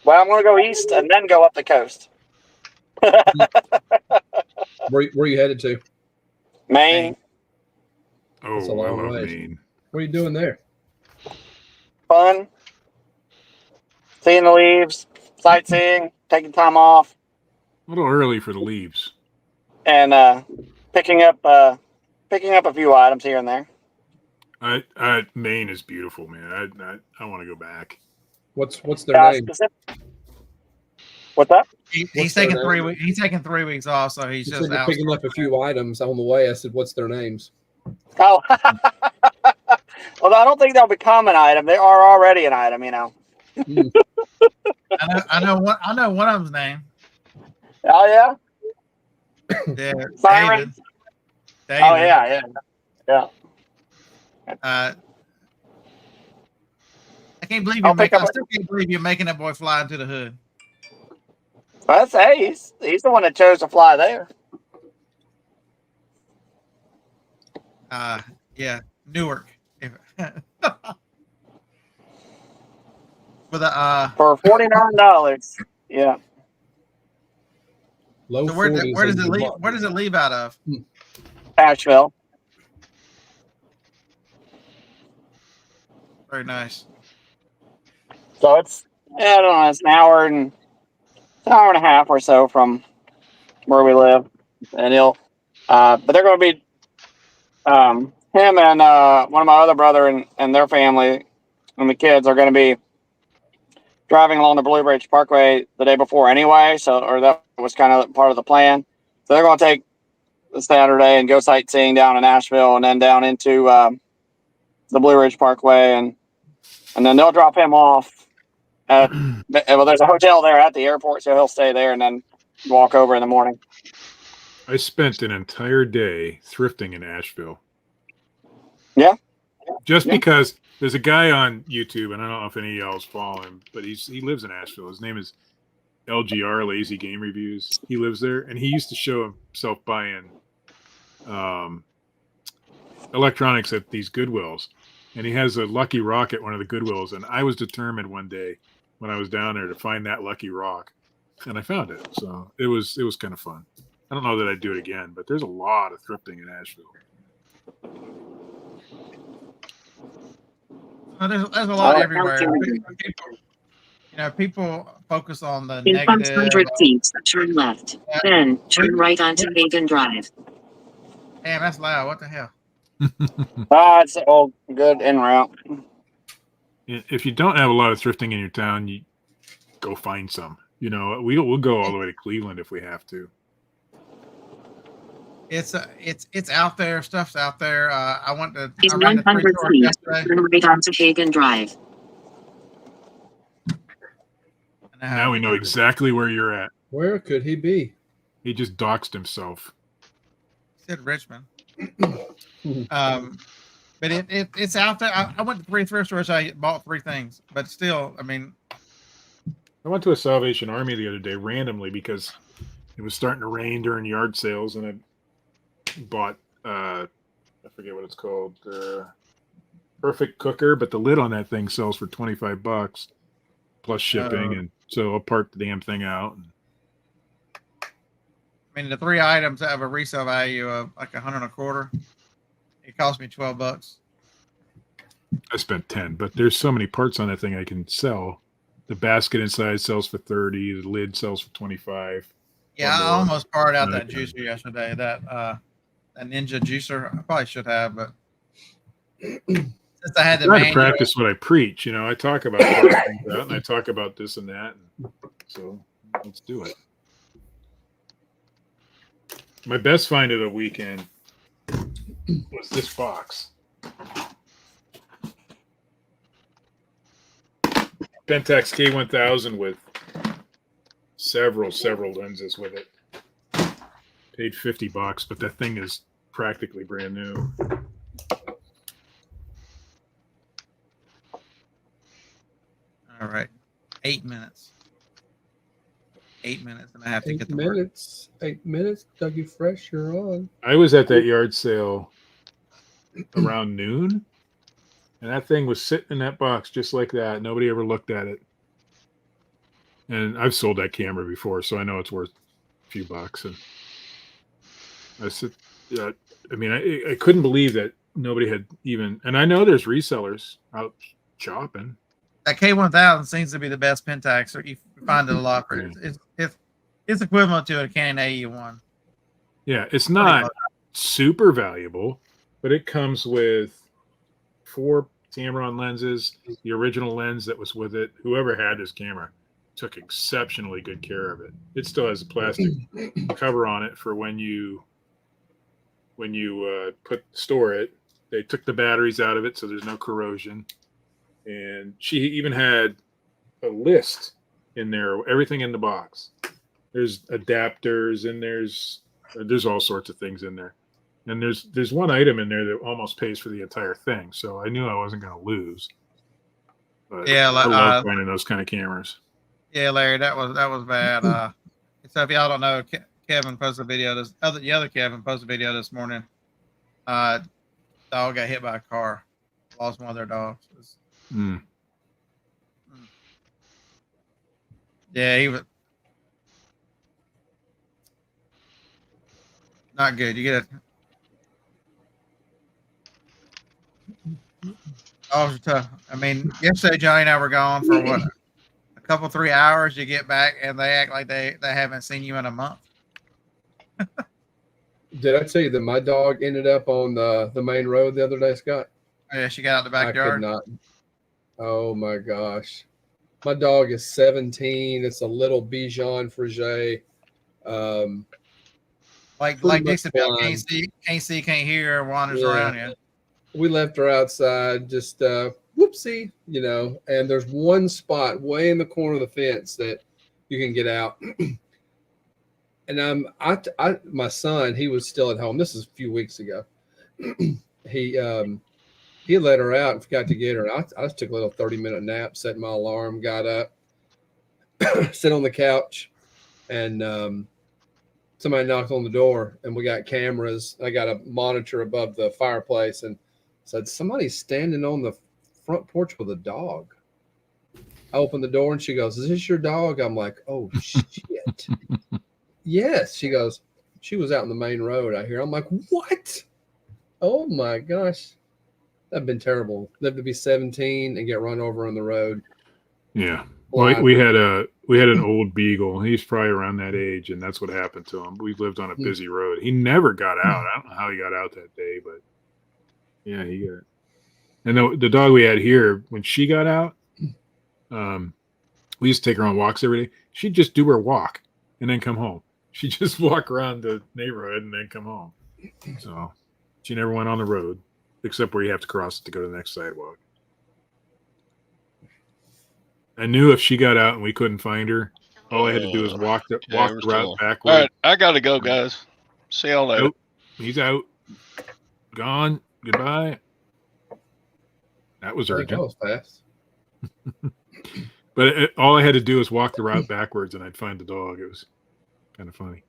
Well, I'm going to go east and then go up the coast. Where you headed to? Maine. That's a Oh, I long love ways. Maine. What are you doing there? Fun. Seeing the leaves, sightseeing, taking time off, A little early for the leaves. and picking up a few items here and there. Maine is beautiful, man. I want to go back. What's their name? What's that? He's What's their taking 3 name? weeks. He's taking 3 weeks off, so he's You just said you're out. picking up a few items on the way. I said, what's their names? Oh, well, I don't think they'll become an item. They are already an item, you know. Mm. I know one of them's name. Oh yeah. Yeah, Siren? David. Oh yeah. I can't believe I'll pick up I still can't believe you're making that boy fly into the hood. Well, he's the one that chose to fly there. Yeah, Newark. With a For $49. Yeah. Low so where 40s does in it leave? Vermont. Where does it leave out of? Asheville. Very nice. So it's I don't know, it's an hour and a half or so from where we live, and but they're going to be him and one of my other brother and their family and the kids are going to be driving along the Blue Ridge Parkway the day before anyway. So, or that was kind of part of the plan. So they're going to take the Saturday and go sightseeing down in Asheville and then down into the Blue Ridge Parkway, and then they'll drop him off at there's a hotel there at the airport, so he'll stay there and then walk over in the morning. I spent an entire day thrifting in Asheville. Yeah. Just because there's a guy on YouTube, and I don't know if any of y'all's follow him, but he lives in Asheville. His name is LGR, Lazy Game Reviews. He lives there, and he used to show himself buying electronics at these Goodwills. And he has a Lucky Rock at one of the Goodwills, and I was determined one day when I was down there to find that Lucky Rock, and I found it. So it was kind of fun. I don't know that I'd do it again, but there's a lot of thrifting in Asheville. There's a lot everywhere. People focus on the In negative. 500 feet, turn left. Then turn right onto Hagen Drive. Damn, that's loud. What the hell? It's all good en route. If you don't have a lot of thrifting in your town, you go find some. We'll go all the way to Cleveland if we have to. It's out there. Stuff's out there. I went to. In I ran to 100 thrift stores feet, yesterday. turn right onto Hagen Drive. Now we know exactly where you're at. Where could he be? He just doxed himself. Said Richmond. But it's out there. I went to 3 thrift stores. I bought 3 things, but still, I mean, I went to a Salvation Army the other day randomly because it was starting to rain during yard sales, and I bought I forget what it's called, Perfect Cooker, but the lid on that thing sells for $25 plus shipping, and so I'll park the damn thing out. I mean, the 3 items have a resale value of like $100 a quarter. It cost me $12. I spent 10, but there's so many parts on that thing I can sell. The basket inside sells for 30. The lid sells for 25. Yeah, or I more. almost parred out that Okay. juicer yesterday. That Ninja juicer. I probably should have, but since I had the Try to manual, practice what I preach. You know, I talk about parting things out, and I talk about this and that. So let's do it. My best find of the weekend was this box. Pentax K1000 with several lenses with it. Paid $50, but that thing is practically brand new. all right, 8 minutes. 8 minutes, and I have to get 8 to work. minutes. 8 minutes. Dougie Fresh, you're on. I was at that yard sale around noon, and that thing was sitting in that box just like that. Nobody ever looked at it. And I've sold that camera before, so I know it's worth a few bucks. And I said, I mean, I couldn't believe that nobody had even, and I know there's resellers out shopping. That K1000 seems to be the best Pentax, or you find it a lot. For it's equivalent to a Canon AE1. Yeah, it's not super valuable, but it comes with 4 Tamron lenses, the original lens that was with it. Whoever had this camera took exceptionally good care of it. It still has a plastic cover on it for when you store it. They took the batteries out of it, so there's no corrosion. And she even had a list in there, everything in the box. There's adapters and there's all sorts of things in there. And there's one item in there that almost pays for the entire thing. So I knew I wasn't going to lose. But Yeah, I love finding those kind of cameras. Yeah, Larry, that was bad. So if y'all don't know, Kevin posted a video. The other Kevin posted a video this morning. Dog got hit by a car, lost one of their dogs. Yeah, he was not good. You get it. Dogs are tough. I mean, yesterday Johnny and I were gone for what? A couple 3 hours. You get back and they act like they haven't seen you in a month. Did I tell you that my dog ended up on the main road the other day, Scott? Yeah, she got out the I backyard. could not. Oh my gosh. My dog is 17. It's a little Bichon Frigé. Like Dixon can't see, can't hear, wanders around you. We left her outside, just whoopsie, you know, and there's one spot way in the corner of the fence that you can get out. And my son, he was still at home. This is a few weeks ago. He let her out and forgot to get her. I just took a little 30-minute nap, set my alarm, got up, sit on the couch, and somebody knocked on the door, and we got cameras. I got a monitor above the fireplace and said, somebody's standing on the front porch with a dog. I opened the door and she goes, is this your dog? I'm like, oh, shit. Yes. She goes, she was out in the main road out here. I'm like, what? Oh, my gosh. That'd been terrible. Live to be 17 and get run over on the road. Yeah. Well, we had an old beagle. He's probably around that age, and that's what happened to him. We lived on a busy road. He never got out. I don't know how he got out that day, but yeah, he got it. And the dog we had here, when she got out, we used to take her on walks every day. She'd just do her walk and then come home. She'd just walk around the neighborhood and then come home. So she never went on the road, except where you have to cross it to go to the next sidewalk. I knew if she got out and we couldn't find her, all I had to do was walk the route backward. All right, I gotta go, guys. See y'all later. Nope. He's out. Gone. Goodbye. That was urgent. That was fast. But all I had to do was walk the route backwards and I'd find the dog. It was kind of funny.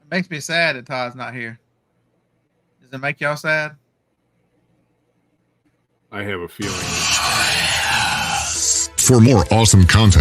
It makes me sad that Todd's not here. Does it make y'all sad? I have a feeling. For more awesome content,